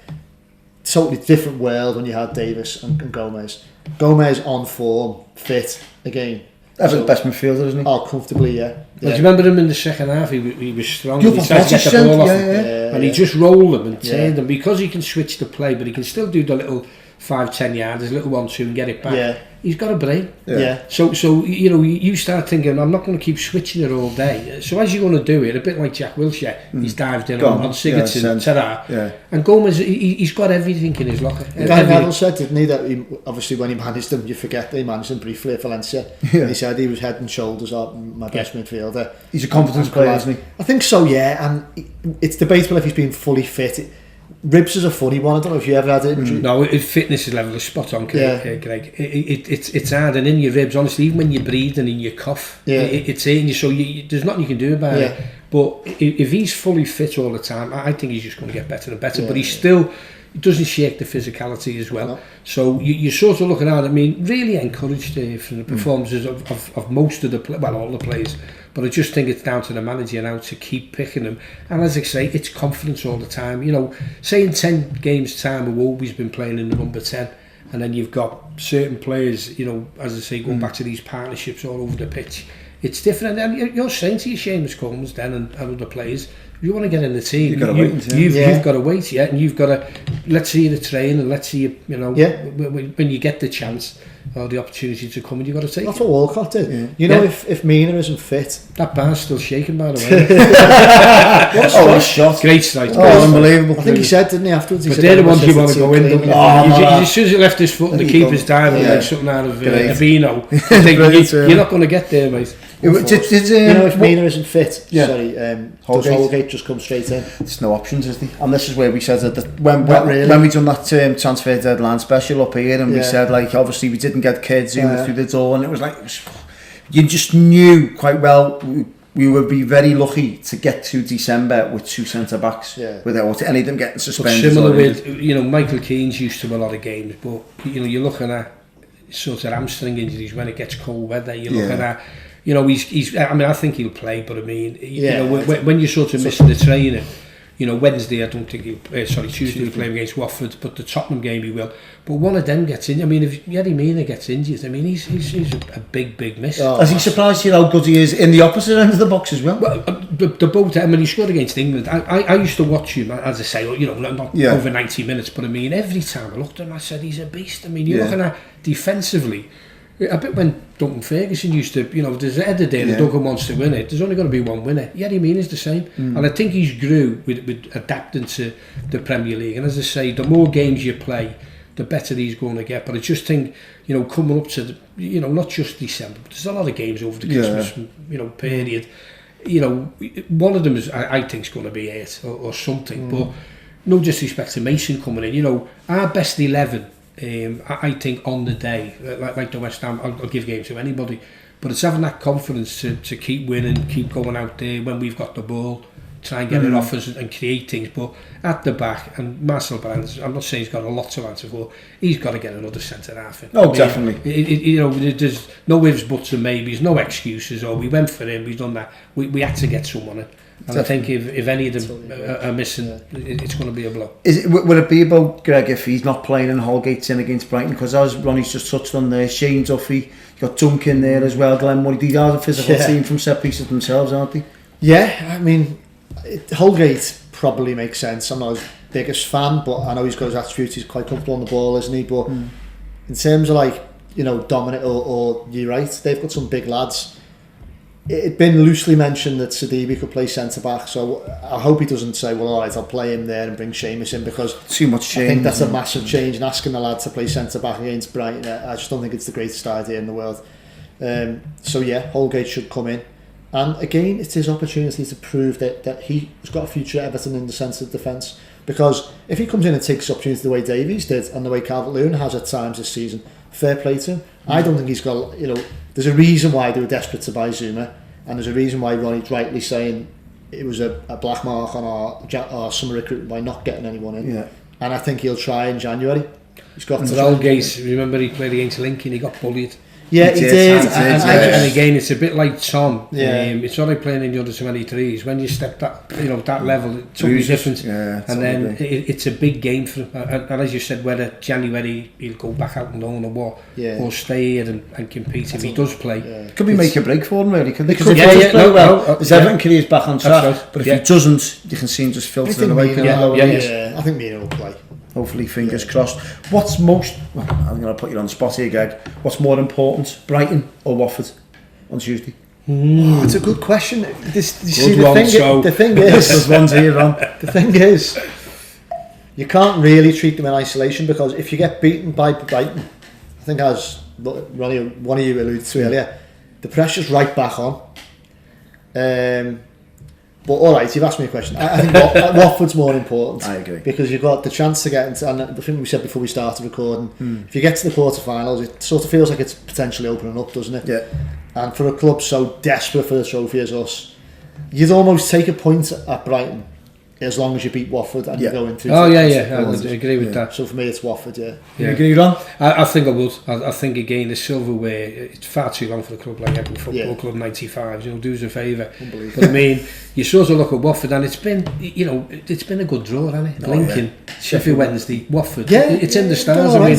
[SPEAKER 3] Totally different world when you had Davis and Gomez. Gomez on form, fit again.
[SPEAKER 4] Everton's best midfielder, isn't he?
[SPEAKER 3] Oh, comfortably, yeah.
[SPEAKER 2] Do you remember him in the second half? He was strong.
[SPEAKER 4] He
[SPEAKER 2] tried to get the ball off him, and he just rolled them and turned them because he can switch the play, but he can still do the little 5-10 yards, his little 1-2 and get it back.
[SPEAKER 3] Yeah.
[SPEAKER 2] He's got a brain.
[SPEAKER 3] Yeah.
[SPEAKER 2] So you know, you start thinking, I'm not going to keep switching it all day. So as you're going to do it, a bit like Jack Wilshere, he's dived in on Sigurdsson, ta-da. And Gomez, he's got everything in his locker.
[SPEAKER 3] Guy Neville said, didn't he, that obviously when he managed them, you forget that he managed them briefly at Valencia. And he said he was head and shoulders up my best midfielder.
[SPEAKER 4] He's a confidence player, isn't he?
[SPEAKER 3] I think so, yeah. And it's debatable if he's been fully fit. Ribs is a funny one. I don't know if you ever had it.
[SPEAKER 2] No, his fitness level is spot on, Greg. It's hard, and in your ribs, honestly, even when you're breathing and you cough, it's hitting you, so there's nothing you can do about it. But if he's fully fit all the time, I think he's just going to get better and better. But he doesn't shake the physicality as well. No. So you're sort of looking at it, I mean, really encouraged from the performances of most of all the players. But I just think it's down to the manager now to keep picking them. And as I say, it's confidence all the time. You know, say in 10 games' time, we've always been playing in the number 10. And then you've got certain players, you know, as I say, going back to these partnerships all over the pitch. It's different. And you're saying to your Seamus Combs then and other players, if you want to get in the team, you've got to wait, and you've got to, let's see you to train and let's see you know, when you get the chance or the opportunity to come, and you've got to take
[SPEAKER 3] That's what Walcott did. You know, if Mina isn't fit,
[SPEAKER 2] that bar's still shaking, by the way.
[SPEAKER 3] what a shot!
[SPEAKER 2] Great strike!
[SPEAKER 3] Oh, unbelievable! I think he said, didn't he, afterwards? He
[SPEAKER 2] but
[SPEAKER 3] said,
[SPEAKER 2] they're the ones you want to go in. As soon as he left his foot and the keeper's dive and make something out of Avino, you're not going to get there, mate.
[SPEAKER 3] You know, if Mina isn't fit, sorry, does Holgate just come straight in?
[SPEAKER 4] There's no options, is there? And this is where we said that when we done that transfer deadline special up here, and we said, like, obviously we didn't get kids through the door, and it was like, you just knew quite well we would be very lucky to get to December with 2 centre-backs without any of them getting suspended.
[SPEAKER 2] But similar with, you know, Michael Keane's used to a lot of games, but, you know, you're looking at sort of hamstring injuries when it gets cold weather, you're looking at, you know, he's. I mean, I think he'll play, but I mean, you know, when you're sort of missing the training, you know, Wednesday I don't think Tuesday he'll play against Watford, but the Tottenham game he will. But one of them gets in. I mean, if Yerry Mina gets injured, I mean, he's a big miss.
[SPEAKER 4] Has he surprised you how good he is in the opposite end of the box as well?
[SPEAKER 2] Well, the both. I mean, he scored against England. I used to watch him, as I say, you know, not over 90 minutes, but I mean, every time I looked at him, I said he's a beast. I mean, you're looking at defensively. A bit when Duncan Ferguson used to, you know, there's a header there and Duncan wants to win it, there's only going to be one winner. Yerry Mina's the same. And I think he's grew with adapting to the Premier League. And as I say, the more games you play, the better he's going to get. But I just think, you know, coming up to, the, you know, not just December, but there's a lot of games over the Christmas, you know, period. You know, one of them is, I think, is going to be 8 or something. But no disrespect to Mason coming in. You know, our best 11, I think on the day, like the West Ham, I'll give games to anybody, but it's having that confidence to keep winning, keep going out there when we've got the ball, try and get it off us and create things. But at the back, and Marcel Brands, I'm not saying he's got a lot to answer for, he's got to get another centre half in.
[SPEAKER 4] Oh, definitely.
[SPEAKER 2] You know, there's no ifs, buts and maybes, no excuses, or we went for him, we've done that. We had to get someone in. And definitely. I think if any of them are missing, it's going to be a blow.
[SPEAKER 4] Would it be about Greg if he's not playing and Holgate's in against Brighton? Because as Ronnie's just touched on there, Shane Duffy, you've got Duncan there as well, Glenn Murray. These are a physical team from set pieces themselves, aren't they?
[SPEAKER 3] Yeah, I mean, Holgate probably makes sense. I'm not his biggest fan, but I know he's got his attributes. He's quite comfortable on the ball, isn't he? But in terms of, like, you know, Dominic or you're right, they've got some big lads. It'd been loosely mentioned that Sidibe could play centre-back, so I hope he doesn't say, well, alright, I'll play him there and bring Seamus in, because
[SPEAKER 4] too much change.
[SPEAKER 3] I think that's a massive change, and asking the lad to play centre-back against Brighton, I just don't think it's the greatest idea in the world. So yeah, Holgate should come in, and again, it's his opportunity to prove that he's got a future at Everton in the sense of defence, because if he comes in and takes the opportunity the way Davies did, and the way Calvert-Lewin has at times this season, fair play to him. I don't think he's got, you know, there's a reason why they were desperate to buy Zuma, and there's a reason why Ronnie's rightly saying it was a black mark on our summer recruitment by not getting anyone in. and I think he'll try in January. He's got to
[SPEAKER 2] Aldgate, remember he played against Lincoln, he got bullied.
[SPEAKER 3] Yeah, he did.
[SPEAKER 2] And again, it's a bit like Tom.
[SPEAKER 3] Yeah.
[SPEAKER 2] It's not like playing in the under 23s. When you step that, that level, it's something different.
[SPEAKER 4] Yeah,
[SPEAKER 2] and then it's a big game for him. And as you said, whether January he'll go back out and loan or what, or stay here and compete if he does play.
[SPEAKER 4] Yeah. Could be make a break for him, really. Because
[SPEAKER 2] if he does play well,
[SPEAKER 4] his Everton career's back on track.
[SPEAKER 2] Right.
[SPEAKER 4] But if he doesn't, you can see him just filtering away.
[SPEAKER 3] I think Mina will play.
[SPEAKER 4] Hopefully, fingers crossed. What's most... Well, I'm going to put you on the spot here, Greg. What's more important, Brighton or Watford on Tuesday?
[SPEAKER 3] It's a good question. The thing is, you can't really treat them in isolation, because if you get beaten by Brighton, I think as Ronnie, one of you alluded to earlier, the pressure's right back on. But all right, you've asked me a question. I think Watford's more important.
[SPEAKER 4] I agree.
[SPEAKER 3] Because you've got the chance to get into, and the thing we said before we started recording, if you get to the quarterfinals, it sort of feels like it's potentially opening up, doesn't it?
[SPEAKER 4] Yeah.
[SPEAKER 3] And for a club so desperate for the trophy as us, you'd almost take a point at Brighton as long as you beat Watford and you go into.
[SPEAKER 2] I would agree with that.
[SPEAKER 3] So for me, it's Watford. Yeah.
[SPEAKER 4] You agree, Ron?
[SPEAKER 2] I think I would. I think again the silverware, it's far too long for a club like Everton Football Club 95. Do us a favour. But I mean, you sort of look at Watford, and it's been a good draw, hasn't it? Lincoln, Sheffield Wednesday, Watford. Yeah, it's in the stars. I mean,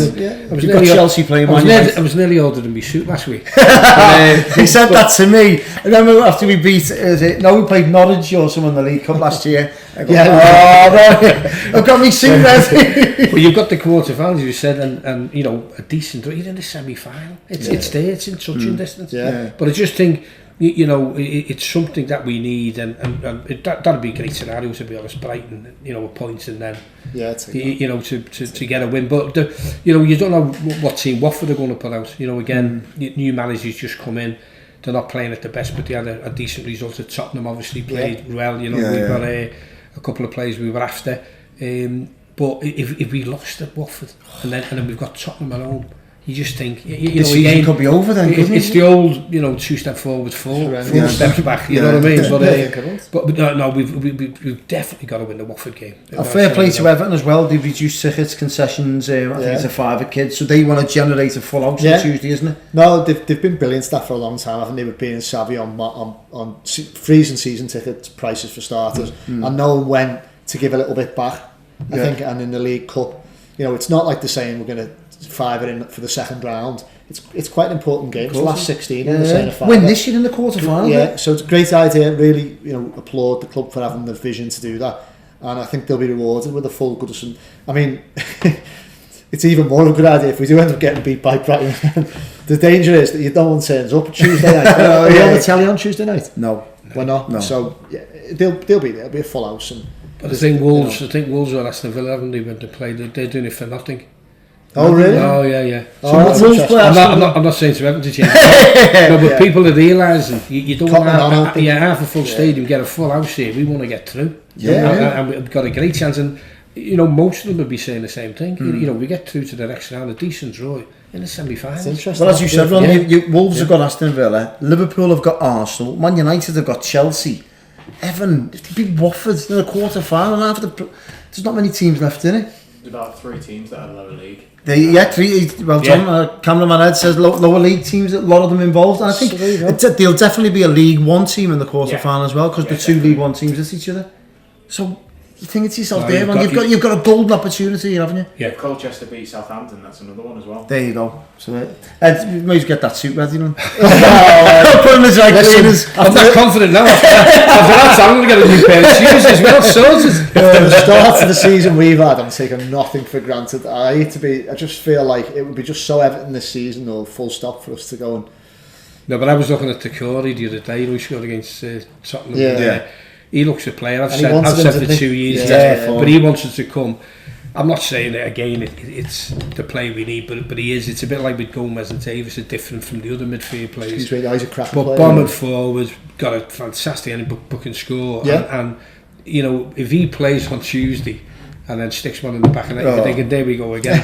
[SPEAKER 4] you've got Chelsea playing.
[SPEAKER 2] I was nearly ordered in my suit last week.
[SPEAKER 4] He said that to me. I remember after we beat, we played Norwich or someone in the League Cup last year. I've got me suit ready.
[SPEAKER 2] Well, you've got the quarterfinals, you said, and a decent. You're in the semi-final. It's there. It's in touching distance.
[SPEAKER 3] Yeah.
[SPEAKER 2] But I just think it's something that we need, and that'd be a great scenario, to be honest. Brighton, a point, and then to get a win. But you don't know what team Watford are going to put out. Again, new managers just come in. They're not playing at the best, but they had a decent result at Tottenham. Obviously played well. We've got a couple of players we were after. But if we lost at Watford and then we've got Tottenham at home, you just think
[SPEAKER 4] the season could be over then.
[SPEAKER 2] It's the old 2 step forward, 4 steps back. You know what I mean? But no, we've definitely got to win the Watford game.
[SPEAKER 4] A fair play to Everton as well. They've reduced tickets, concessions. I think it's a 5 kids, so they want to generate a full house on Tuesday, isn't it?
[SPEAKER 3] No, they've been brilliant staff for a long time. I think they've been savvy on freezing season ticket prices for starters, and knowing when to give a little bit back. I think, and in the League Cup, it's not like they're saying we're going to 5 in for the second round. It's quite an important game. It's the last 16 and they're saying a 5.
[SPEAKER 4] Win this year in the quarterfinal.
[SPEAKER 3] Yeah, so it's a great idea. Really, applaud the club for having the vision to do that, and I think they'll be rewarded with a full Goodison. I mean, it's even more of a good idea if we do end up getting beat by Brighton. The danger is that no one turns up Tuesday night. Are you on the telly on Tuesday night?
[SPEAKER 4] No,
[SPEAKER 3] we're not. No. So they'll be there. It'll be a full house.
[SPEAKER 2] But I think Wolves are Aston Villa, haven't they, when they play? They're doing it for nothing.
[SPEAKER 3] Oh really?
[SPEAKER 2] Oh yeah.
[SPEAKER 3] I'm
[SPEAKER 2] not saying to Everton to change. But people are realising you don't want to have half a full stadium, get a full house here. We want to get through. And we've got a great chance. And most of them would be saying the same thing. We get through to the next round, a decent draw in the semi-finals.
[SPEAKER 4] Well, as you said, Ron, Wolves have got Aston Villa, Liverpool have got Arsenal, Man United have got Chelsea. Everton, if they beat Watford in the quarter-final, there's not many teams left in it.
[SPEAKER 5] There's about 3 teams that are lower league.
[SPEAKER 4] 3. Well, John, cameraman Ed says lower league teams, a lot of them involved. And I think there'll definitely be a League One team in the quarter-final as well, because the 2 League One teams at each other. So you think it's yourself there, man. You've got a golden opportunity, haven't you?
[SPEAKER 5] Yeah, if Colchester beat Southampton, that's another one as well.
[SPEAKER 4] There you go. So Ed, you might get that suit ready, man. Put him as dry cleaners.
[SPEAKER 2] I'm not confident now. After that, I'm going to get a new pair of shoes as well. Sorted.
[SPEAKER 3] From the start of the season we've had, I'm taking nothing for granted. I just feel like it would be just so Everton this season, or full stop for us to go and.
[SPEAKER 2] No, but I was looking at Takori the other day. He scored against Tottenham. Yeah. He looks a player. I've said for 2 years, but he wanted to come. I'm not saying it again. It's the player we need, but he is. It's a bit like with Gomez and Davis. Are different from the other midfield players.
[SPEAKER 3] He's a crap
[SPEAKER 2] but
[SPEAKER 3] player.
[SPEAKER 2] bombing forward, got a fantastic book and score. And if he plays on Tuesday and then sticks one in the back of the net, you're thinking, there we go again.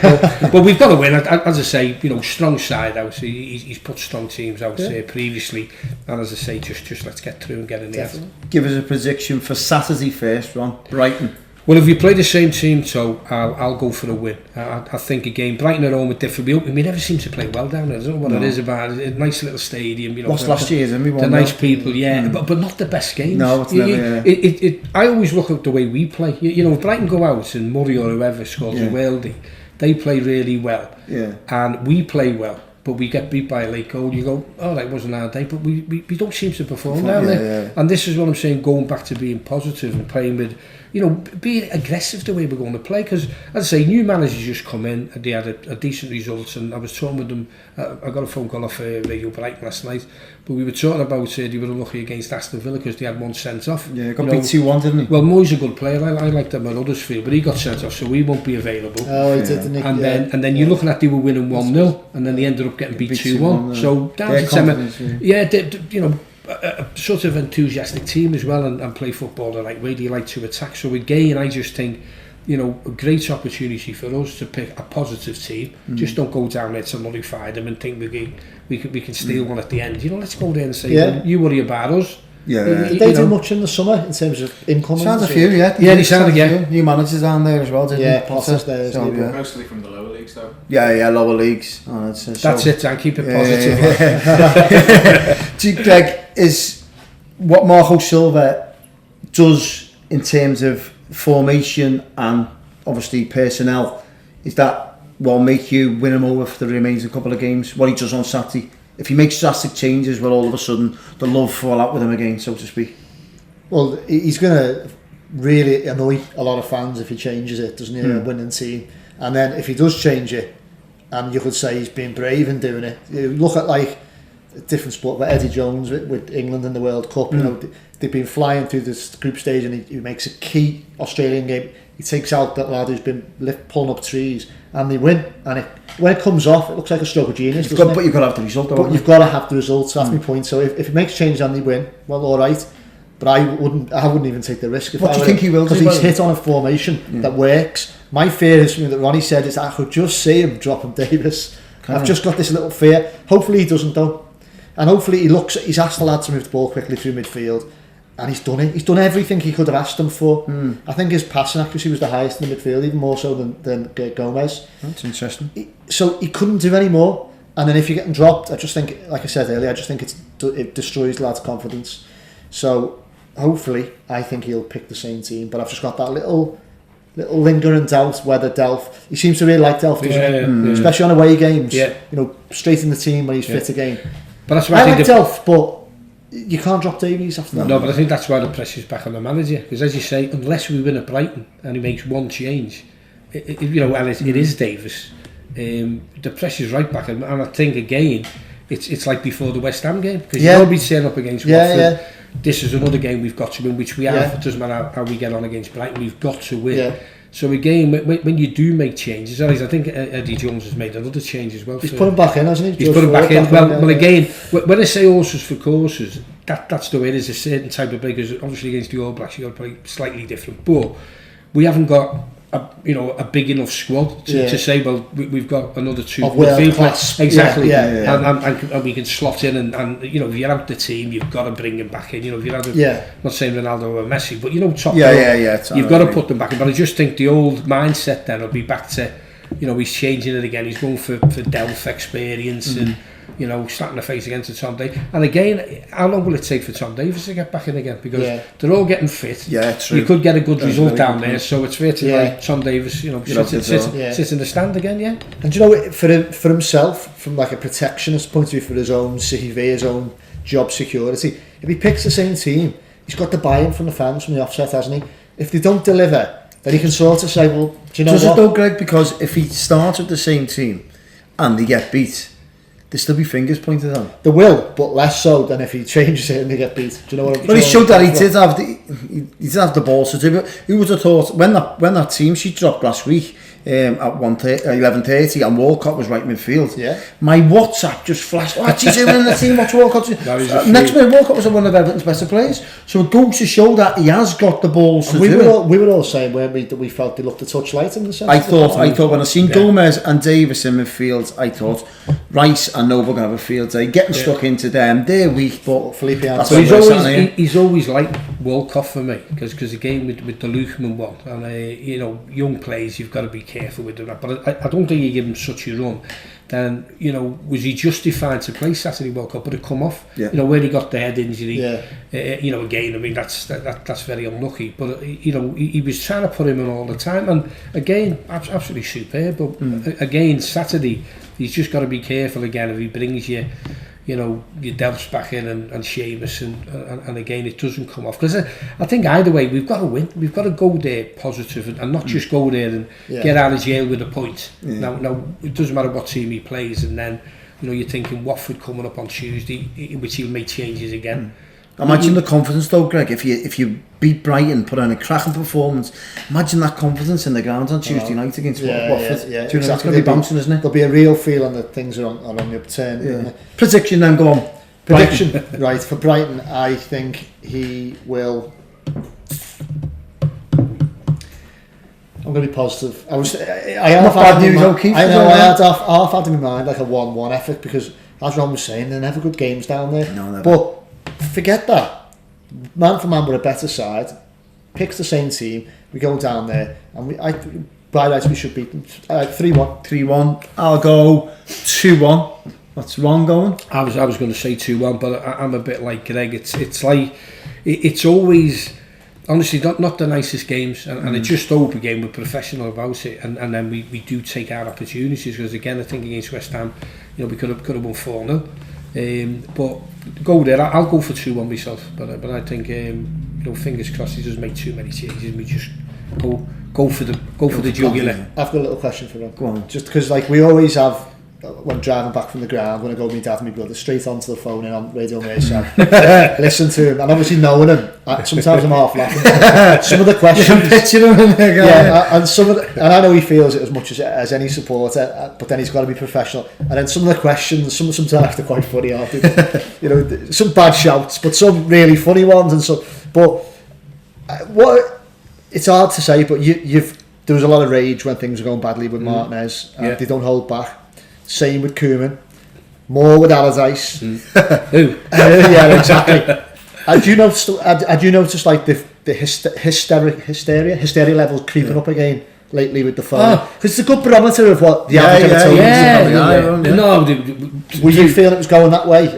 [SPEAKER 2] But we've got to win. As I say, strong side out. He's put strong teams out previously, and as I say, just let's get through and get in there.
[SPEAKER 4] Give us a prediction for Saturday first, Ron. Brighton.
[SPEAKER 2] Well, if we play the same team, so I'll go for a win. I think again, Brighton at home with different. We never seem to play well down there. I don't know what it is about it. A nice little stadium, you know.
[SPEAKER 4] Lost last year, didn't we?
[SPEAKER 2] The nice people, but not the best games.
[SPEAKER 4] No, it's never.
[SPEAKER 2] I always look at the way we play. You know, if Brighton go out and Murray or whoever scores a worldie, they play really well, and we play well. But we get beat by a late goal. You go, oh, that wasn't our day. But we don't seem to perform down there. Yeah. And this is what I'm saying, going back to being positive and playing with, you know, being aggressive the way we're going to play. Because, as I say, new managers just come in and they had a decent result. And I was talking with them, I got a phone call off Radio Brighton last night. But we were talking about they were unlucky against Aston Villa because they had one sent off.
[SPEAKER 4] Yeah, got beat 2-1, didn't he?
[SPEAKER 2] Well, Moyes a good player. I like them at Huddersfield, but he got sent off, so he won't be available.
[SPEAKER 3] Oh, he did, didn't he?
[SPEAKER 2] And then you're looking at they were winning 1-0, and then they ended up getting beat 2-1. So down to them, you know, a sort of enthusiastic team as well, and play football the right way. They like to attack. So again, I just think, you know, a great opportunity for us to pick a positive team. Just don't go down there to nullify them and think we can steal one at the end. You know, let's go there and say, well, you worry about us.
[SPEAKER 3] Yeah. Did they do much in the summer in terms of incoming?
[SPEAKER 4] Sounds a few,
[SPEAKER 2] they sounded a few.
[SPEAKER 4] New managers down there as well, didn't they?
[SPEAKER 3] Potter's there.
[SPEAKER 5] So, mostly from the lower leagues, though.
[SPEAKER 4] Yeah, lower leagues. Oh,
[SPEAKER 2] that's it, and keep it positive.
[SPEAKER 4] Do you, Greg, is what Marco Silva does in terms of formation and obviously personnel, is that what will make you win him over for the remaining couple of games? What he does on Saturday? If he makes drastic changes, will all of a sudden the love fall out with him again, so to speak?
[SPEAKER 3] Well, he's going to really annoy a lot of fans if he changes it, doesn't he? A winning team. And then if he does change it, and you could say he's being brave in doing it. You look at like a different sport, like Eddie Jones with England in the World Cup. You know, they've been flying through this group stage, and he makes a key Australian game. He takes out that lad who's been pulling up trees, and they win. And when it comes off, it looks like a stroke of genius.
[SPEAKER 4] But you've got to have the result.
[SPEAKER 3] But you've got to have the results. That's my point. So if he makes changes and they win, well, all right. But I wouldn't even take the risk.
[SPEAKER 4] What do you think he will do?
[SPEAKER 3] Because he's hit on a formation that works. My fear is something that Ronnie said is I could just see him dropping Davis. I've just got this little fear. Hopefully he doesn't though. And hopefully he's asked the lad to move the ball quickly through midfield. And he's done it. He's done everything he could have asked him for. I think his passing accuracy was the highest in the midfield, even more so than Gomez.
[SPEAKER 4] That's interesting.
[SPEAKER 3] So he couldn't do any more. And then if you're getting dropped, I just think, like I said earlier, I just think it destroys the lad's confidence. So hopefully, I think he'll pick the same team. But I've just got that little lingering doubt whether Delph. He seems to really like Delph, doesn't he? Especially on away games. Yeah. You know, straight in the team when he's fit again.
[SPEAKER 2] But that's why
[SPEAKER 3] I like Delph, but you can't drop Davies after that.
[SPEAKER 2] No, but I think that's why the pressure's back on the manager. Because as you say, unless we win at Brighton and he makes one change, you know, and it is Davis, the pressure's right back. And I think again, it's like before the West Ham game, because you'll be turning up against Watford. Yeah. This is another game we've got to win, which we have. It doesn't matter how we get on against Brighton, we've got to win. Yeah. So again, when you do make changes, I think Eddie Jones has made another change as well.
[SPEAKER 3] He's put him back in, hasn't he?
[SPEAKER 2] He's put him back in. Well, again, when I say horses for courses, that's the way it is. A certain type of breakers, obviously against the All Blacks, you've got to play slightly different. But we haven't got a big enough squad to say, well, we've got another two
[SPEAKER 3] midfield players.
[SPEAKER 2] Exactly. And we can slot in and you know, if you're out the team, you've got to bring him back in. You know, if you're out not saying Ronaldo or Messi, but you know, you've got to put them back in. But I just think the old mindset then will be back to, you know, he's changing it again. He's going for Delph experience and, you know, slapping the face against Tom Davies. And again, how long will it take for Tom Davies to get back in again? Because they're all getting fit. Yeah, true. You could get a good result down there, so it's fair to like Tom Davies, you know, sit in the stand again,
[SPEAKER 3] And do you know, for himself, from like a protectionist point of view, for his own CV, his own job security, if he picks the same team, he's got the buy-in from the fans from the offset, hasn't he? If they don't deliver, then he can sort of say, well, do you know what?
[SPEAKER 4] Does it though, Greg? Because if he starts with the same team and they get beat, there'll still be fingers pointed on.
[SPEAKER 3] There will, but less so than if he changes it and they get beat. Do you know what I'm saying?
[SPEAKER 4] But he showed that he did have the balls to do it. Who would have thought when that team sheet dropped last week at 11:30 and Walcott was right midfield? Yeah. My WhatsApp just flashed. What's he doing in the team? What's Walcott doing? Next minute, Walcott was one of Everton's better players. So it goes to show that he has got the balls to do it.
[SPEAKER 3] We were all saying, weren't we, that we felt they looked a touch light in the sense.
[SPEAKER 4] I thought when I seen Gomez and Davis in midfield, I thought Rice and Nova gonna have a field day. Getting stuck into them, they're weak, but
[SPEAKER 3] Felipe.
[SPEAKER 2] So he's always like World Cup for me, because again with the Lukeman one, and you know, young players, you've got to be careful with that. But I don't think you give him such a run. Then, you know, was he justified to play Saturday World Cup? But it come off.
[SPEAKER 1] Yeah.
[SPEAKER 2] You know, where he got the head injury. You know, again, I mean, that's very unlucky. But you know, he was trying to put him in all the time, and again, absolutely superb. But again, Saturday, he's just got to be careful again if he brings you. You know, your Delphs back in and Seamus and again it doesn't come off, because I think either way we've got to win. We've got to go there positive and not just go there and get out of jail with a point. Now it doesn't matter what team he plays, and then you know you're thinking Watford coming up on Tuesday, in which he'll make changes again.
[SPEAKER 1] Imagine the confidence though, Greg, if you beat Brighton, put on a cracking performance, imagine that confidence in the ground on Tuesday night against Watford.
[SPEAKER 3] Yeah,
[SPEAKER 1] exactly. It's going to be bouncing, isn't it?
[SPEAKER 3] There'll be a real feeling that things are on the upturn.
[SPEAKER 1] Prediction then, go on.
[SPEAKER 3] Prediction, right, for Brighton, I think he will... I'm going to be positive. I have had him in mind like a 1-1 effort, because as Ron was saying, they're never good games down there.
[SPEAKER 1] No, never.
[SPEAKER 3] But forget that. Man for man, we're a better side. Picks the same team. We go down there, and by rights we should beat them 3-1.
[SPEAKER 1] 3-1. I'll go 2-1. What's Ron going?
[SPEAKER 2] I was going to say 2-1, but I'm a bit like Greg. It's like it's always honestly not the nicest games, and it's just over game. We're professional about it, and then we do take our opportunities, because again I think against West Ham, you know, we could have won 4-0. But go there. I'll go for 2-1 myself, but I think you know, fingers crossed he doesn't make too many changes. We just go for the jugular.
[SPEAKER 3] I've got a little question for him.
[SPEAKER 1] Go on.
[SPEAKER 3] Just because like we always have, when driving back from the ground, when I go with my dad and my brother, straight onto the phone and on Radio Merseyside, listen to him, and obviously knowing him, sometimes I'm half laughing. Some of the questions,
[SPEAKER 1] picture him in there,
[SPEAKER 3] and I know he feels it as much as any supporter, but then he's got to be professional. And then some of the questions, sometimes they're quite funny, aren't they? You know, some bad shouts, but some really funny ones, and so. But what it's hard to say, but there was a lot of rage when things were going badly with Martinez, and they don't hold back. Same with Koeman, more with Allardyce.
[SPEAKER 2] Who?
[SPEAKER 3] Yeah, exactly. Had you noticed like the hysteria levels creeping up again lately with the phone? Because it's a good barometer of what the average Evertonians are.
[SPEAKER 2] No,
[SPEAKER 3] were you feeling it was going that way?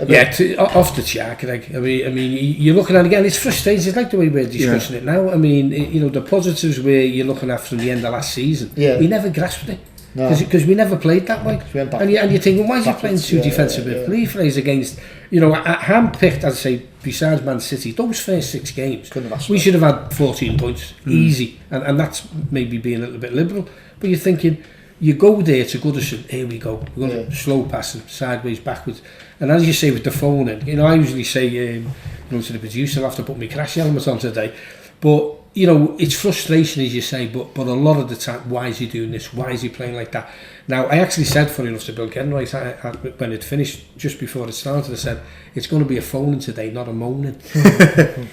[SPEAKER 2] Off the chart, Greg. I mean, you're looking at it again. It's frustrating. It's like the way we're discussing it now. I mean, you know, the positives where you're looking at from the end of last season. We never grasped it. Because we never played that way, and you're thinking, why is he playing two defensive plays against, you know, hand-picked, I'd say, besides Man City, those first 6 games, we should have had 14 points, easy, and that's maybe being a little bit liberal, but you're thinking, you go there to Goodison, here we go, we're going to slow passing, sideways, backwards, and as you say with the phone in, you know, I usually say, you know, to the producer, I'll have to put my crash helmet on today, but you know, it's frustration, as you say, but a lot of the time, why is he doing this? Why is he playing like that? Now, I actually said, funny enough, to Bill Kenwright, when it finished, just before it started, I said, it's going to be a phoning today, not a moaning.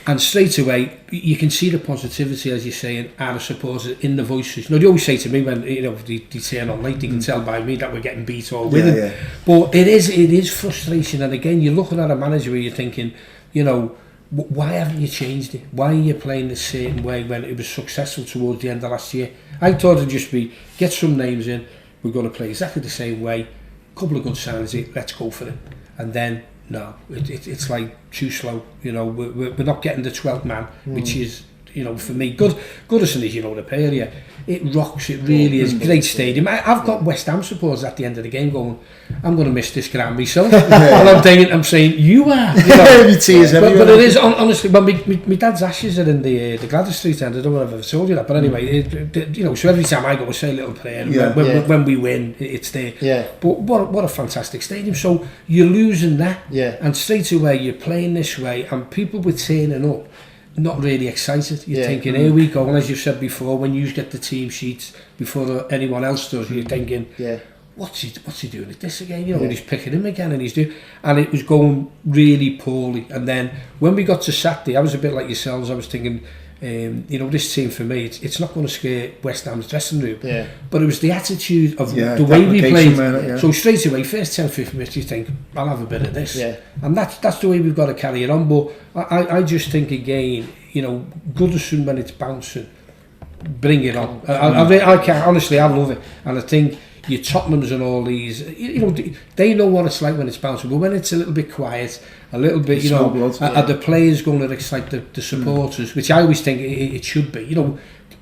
[SPEAKER 2] And straight away, you can see the positivity, as you're saying, out of supporters in the voices. You know, they always say to me when, you know, they turn on late, they can tell by me that we're getting beat or winning. But it is frustration. And again, you're looking at a manager where you're thinking, you know, why haven't you changed it? Why are you playing the certain way when it was successful towards the end of last year? I thought it'd just be, get some names in, we're going to play exactly the same way, a couple of good signs, let's go for it. And then, no, it's like too slow. You know, we're not getting the 12th man, which is, you know, for me, Goodison is, you know, the area. It rocks, it really is. Great stadium. I've got West Ham supporters at the end of the game going, I'm going to miss this ground myself. And I'm saying, you are. You know. But it is, honestly, well, my dad's ashes are in the Gladys Street end. I don't know if I've ever told you that, but anyway, you know, so every time I go, I say a little prayer. When we win, it's there. But what a fantastic stadium. So you're losing that, and straight away you're playing this way, and people were turning up not really excited. You're thinking, here we go. And as you said before, when you get the team sheets before anyone else does, you're thinking, what's he doing at this again? You know, and he's picking him again, and and it was going really poorly. And then when we got to Saturday, I was a bit like yourselves. I was thinking, you know, this team for me, it's not going to scare West Ham's dressing room. Yeah. But it was the attitude of the way we played. So straight away, first 10-15 minutes, you think, I'll have a bit of this. Yeah. And that's the way we've got to carry it on. But I just think again, you know, Goodison when it's bouncing, bring it on. I can't, honestly, I love it. And I think your Tottenhams and all these, you know, they know what it's like when it's bouncing. But when it's a little bit quiet, a little bit, you know, are the players going to excite the supporters, which I always think it should be. You know,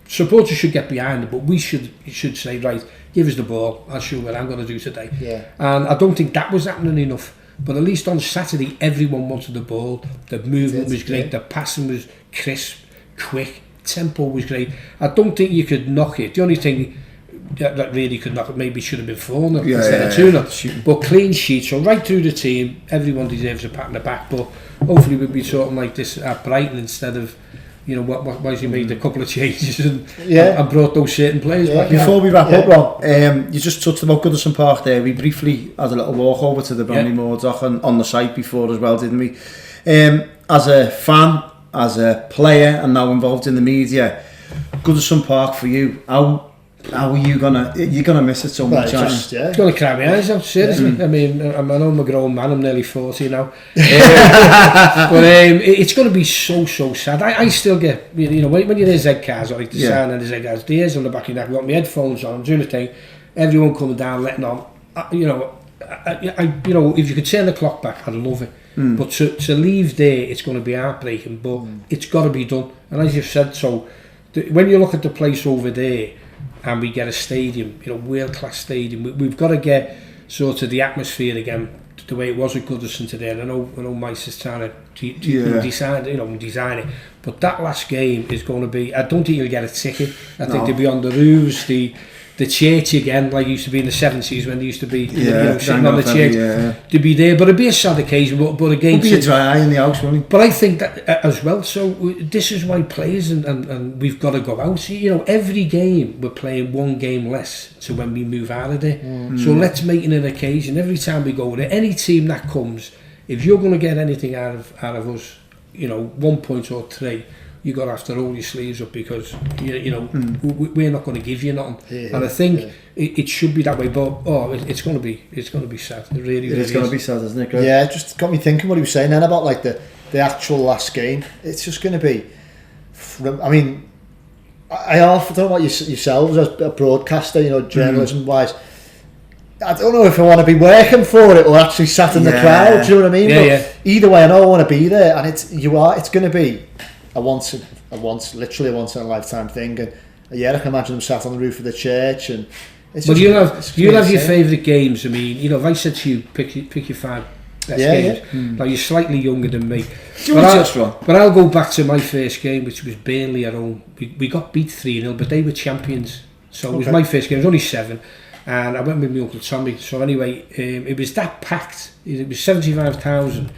[SPEAKER 2] supporters should get behind it, but we should say, right, give us the ball, I'll show you what I'm going to do today. Yeah. And I don't think that was happening enough. But at least on Saturday, everyone wanted the ball. The movement was great. The passing was crisp, quick. Tempo was great. I don't think you could knock it. The only thing that really could knock it maybe should have been 4-0 instead of 2-0. But clean sheet, so right through the team, everyone deserves a pat on the back. But hopefully we'll be talking like this at Brighton instead of, you know, why he made a couple of changes and brought those certain players back.
[SPEAKER 1] Before we wrap up, Ron, you just touched about Goodison Park there. We briefly had a little walk over to the Bramley Moore dock on the site before as well, didn't we? As a fan, as a player, and now involved in the media, Goodison Park for you, how are you're gonna miss it so much?
[SPEAKER 2] It's gonna cry my eyes out, seriously. I mean, I know I'm a grown man, I'm nearly 40 now. But it's gonna be so sad. I still get, you know, when you hear Z cars, or like the sound and the Z cars, the ears on the back of your neck, I've got my headphones on, I'm doing the thing, everyone coming down, letting on. You know, you know, if you could turn the clock back, I'd love it. But to leave there, it's going to be heartbreaking, but it's got to be done. And as you've said, so when you look at the place over there and we get a stadium, you know, world-class stadium, we've got to get sort of the atmosphere again the way it was at Goodison today. And I know Mice is trying to design it, but that last game is going to be, I don't think you'll get a ticket. I think they'll be on the roofs, the church again, like it used to be in the 70s when they used to be, you know, sitting on the church, to be there. But it'd be a sad occasion. But again,
[SPEAKER 1] it'd be a dry eye in the house, wouldn't it?
[SPEAKER 2] But I think that as well. So this is why players and we've got to go out. You know, every game we're playing one game less to when we move out of there. So let's make it an occasion. Every time we go there, any team that comes, if you're going to get anything out of us, you know, 1 point or 3. You got to have to roll your sleeves up because you know we're not going to give you nothing, and I think it should be that way. But it's going to be sad. It really
[SPEAKER 1] is going to be sad, isn't it, Greg?
[SPEAKER 3] Yeah, it just got me thinking what he was saying then about like the actual last game. It's just going to be. I mean, I don't know about yourselves as a broadcaster, you know, journalism wise. I don't know if I want to be working for it or actually sat in the crowd. Do you know what I mean? But either way, I know I want to be there, and it's going to be literally a once in a lifetime thing, and I can imagine them sat on the roof of the church, and it's
[SPEAKER 2] but you'll have your favourite games. I mean, you know, if I said to you pick your 5 best games, now you're slightly younger than me, but I'll go back to my first game, which was Burnley at home. We got beat 3-0, but they were champions, so it was my first game. I was only 7, and I went with my Uncle Tommy. So anyway, it was that packed. It was 75,000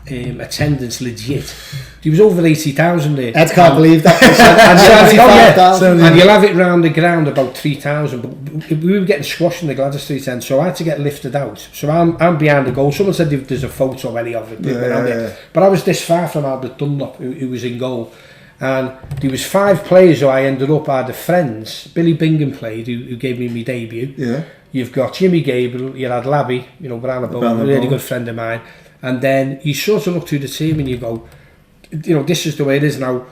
[SPEAKER 2] attendance legit. There was over 80,000 there.
[SPEAKER 3] I can't believe that.
[SPEAKER 2] And you'll have it round the ground about 3,000. But we were getting squashed in the Gladys Street end, so I had to get lifted out. So I'm behind the goal. Someone said there's a photo of any of it. But I was this far from Albert Dunlop, who was in goal. And there was 5 players who I ended up had friends. Billy Bingham played, who gave me my debut. Yeah. You've got Jimmy Gabriel, you had Labby, you know, Brown, a really good friend of mine. And then you sort of look through the team and you go, you know, this is the way it is now.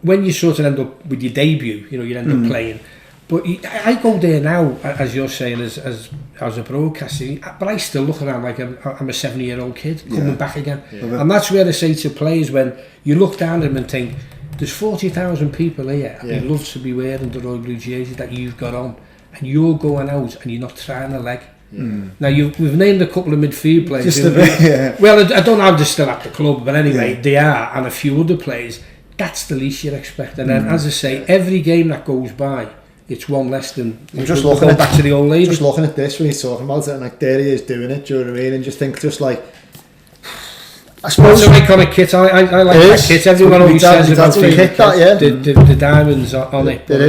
[SPEAKER 2] When you sort of end up with your debut, you know, you end up playing. But I go there now, as you're saying, as a broadcaster, but I still look around like I'm a 7-year-old kid coming back again. Yeah. And that's where I say to players, when you look down at them and think, there's 40,000 people here, and you'd love to be wearing the Royal Blue jersey that you've got on, and you're going out and you're not trying a leg. Now we've named a couple of midfield players.
[SPEAKER 1] Just a bit,
[SPEAKER 2] Well, I don't know how they're still at the club, but anyway, they are, and a few other players. That's the least you'd expect. And then, as I say, every game that goes by, it's one less than.
[SPEAKER 3] I'm just looking back to the old lady. Just looking at this when he's talking about it, and like there he is doing it. Do you know what I mean? And just think, just like.
[SPEAKER 2] I suppose it's an iconic kit. I like that kit. Everyone always says about
[SPEAKER 3] the
[SPEAKER 2] diamonds on it. But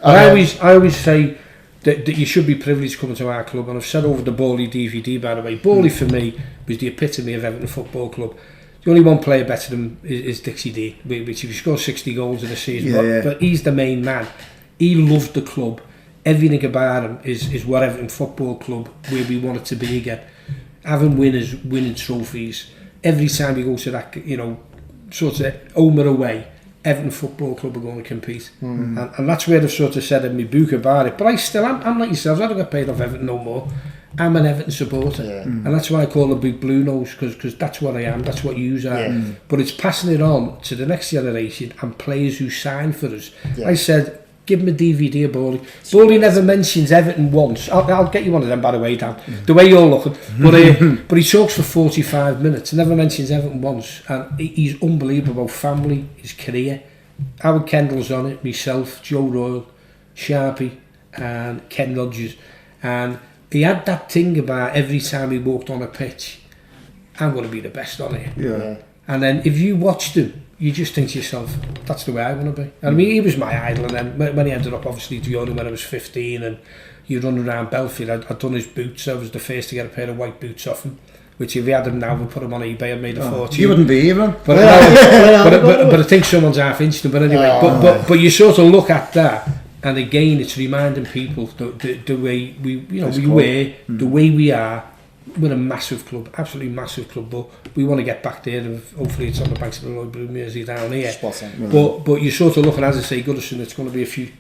[SPEAKER 2] I always say, that you should be privileged coming to our club. And I've said over the Bowley DVD, by the way, Bowley for me was the epitome of Everton Football Club. The only one player better than is Dixie D, which if he scores 60 goals in a season, but he's the main man. He loved the club. Everything about him is what Everton Football Club, where we want it to be again. Having winning trophies. Every time we go to that, sort of home or away, Everton Football Club are going to compete. And that's where I've sort of said in my book about it. But I'm like yourselves, I don't get paid off Everton no more. I'm an Everton supporter. And that's why I call the big blue nose, because that's what I am, that's what you are. But it's passing it on to the next generation and players who sign for us. I said, give him a DVD of Bowley. Bowley never mentions Everton once. I'll get you one of them, by the way, Dan. The way you're looking. But he talks for 45 minutes. Never mentions Everton once. And he's unbelievable about family, his career. Howard Kendall's on it, myself, Joe Royal, Sharpie, and Ken Rodgers. And he had that thing about every time he walked on a pitch, I'm going to be the best on it.
[SPEAKER 4] Yeah.
[SPEAKER 2] And then if you watched him, you just think to yourself, that's the way I want to be. I mean, he was my idol, and then when he ended up obviously doing when I was 15 and you run around Belfield, I'd done his boots. I was the first to get a pair of white boots off him, which if we had them now, we'd put them on eBay and made a fortune.
[SPEAKER 4] You wouldn't be even.
[SPEAKER 2] But I think someone's half inched them. But anyway, but you sort of look at that, and again, it's reminding people the way we were, the way we are. We're a massive club, absolutely massive club, but we want to get back there, and hopefully it's on the banks of the Lloyd Blue Mersey down here. But you're sort of looking, as I say, Goodison, it's going to be a few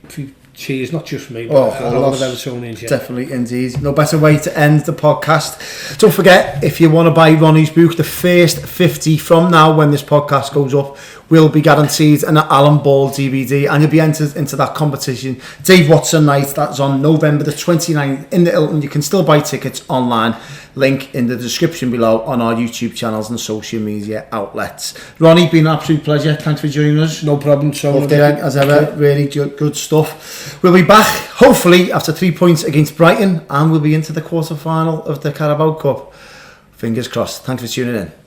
[SPEAKER 2] cheers, not just me, but a lot of Evertonians.
[SPEAKER 4] Definitely, indeed. No better way to end the podcast. Don't forget, if you want to buy Ronnie's book, the first 50 from now, when this podcast goes up, will be guaranteed an Alan Ball DVD, and you'll be entered into that competition. Dave Watson night, that's on November the 29th in the Hilton. You can still buy tickets online. Link in the description below on our YouTube channels and social media outlets. Ronnie, been an absolute pleasure. Thanks for joining us.
[SPEAKER 2] No problem. So
[SPEAKER 4] as ever, really good stuff. We'll be back, hopefully, after 3 points against Brighton, and we'll be into the quarter-final of the Carabao Cup. Fingers crossed. Thanks for tuning in.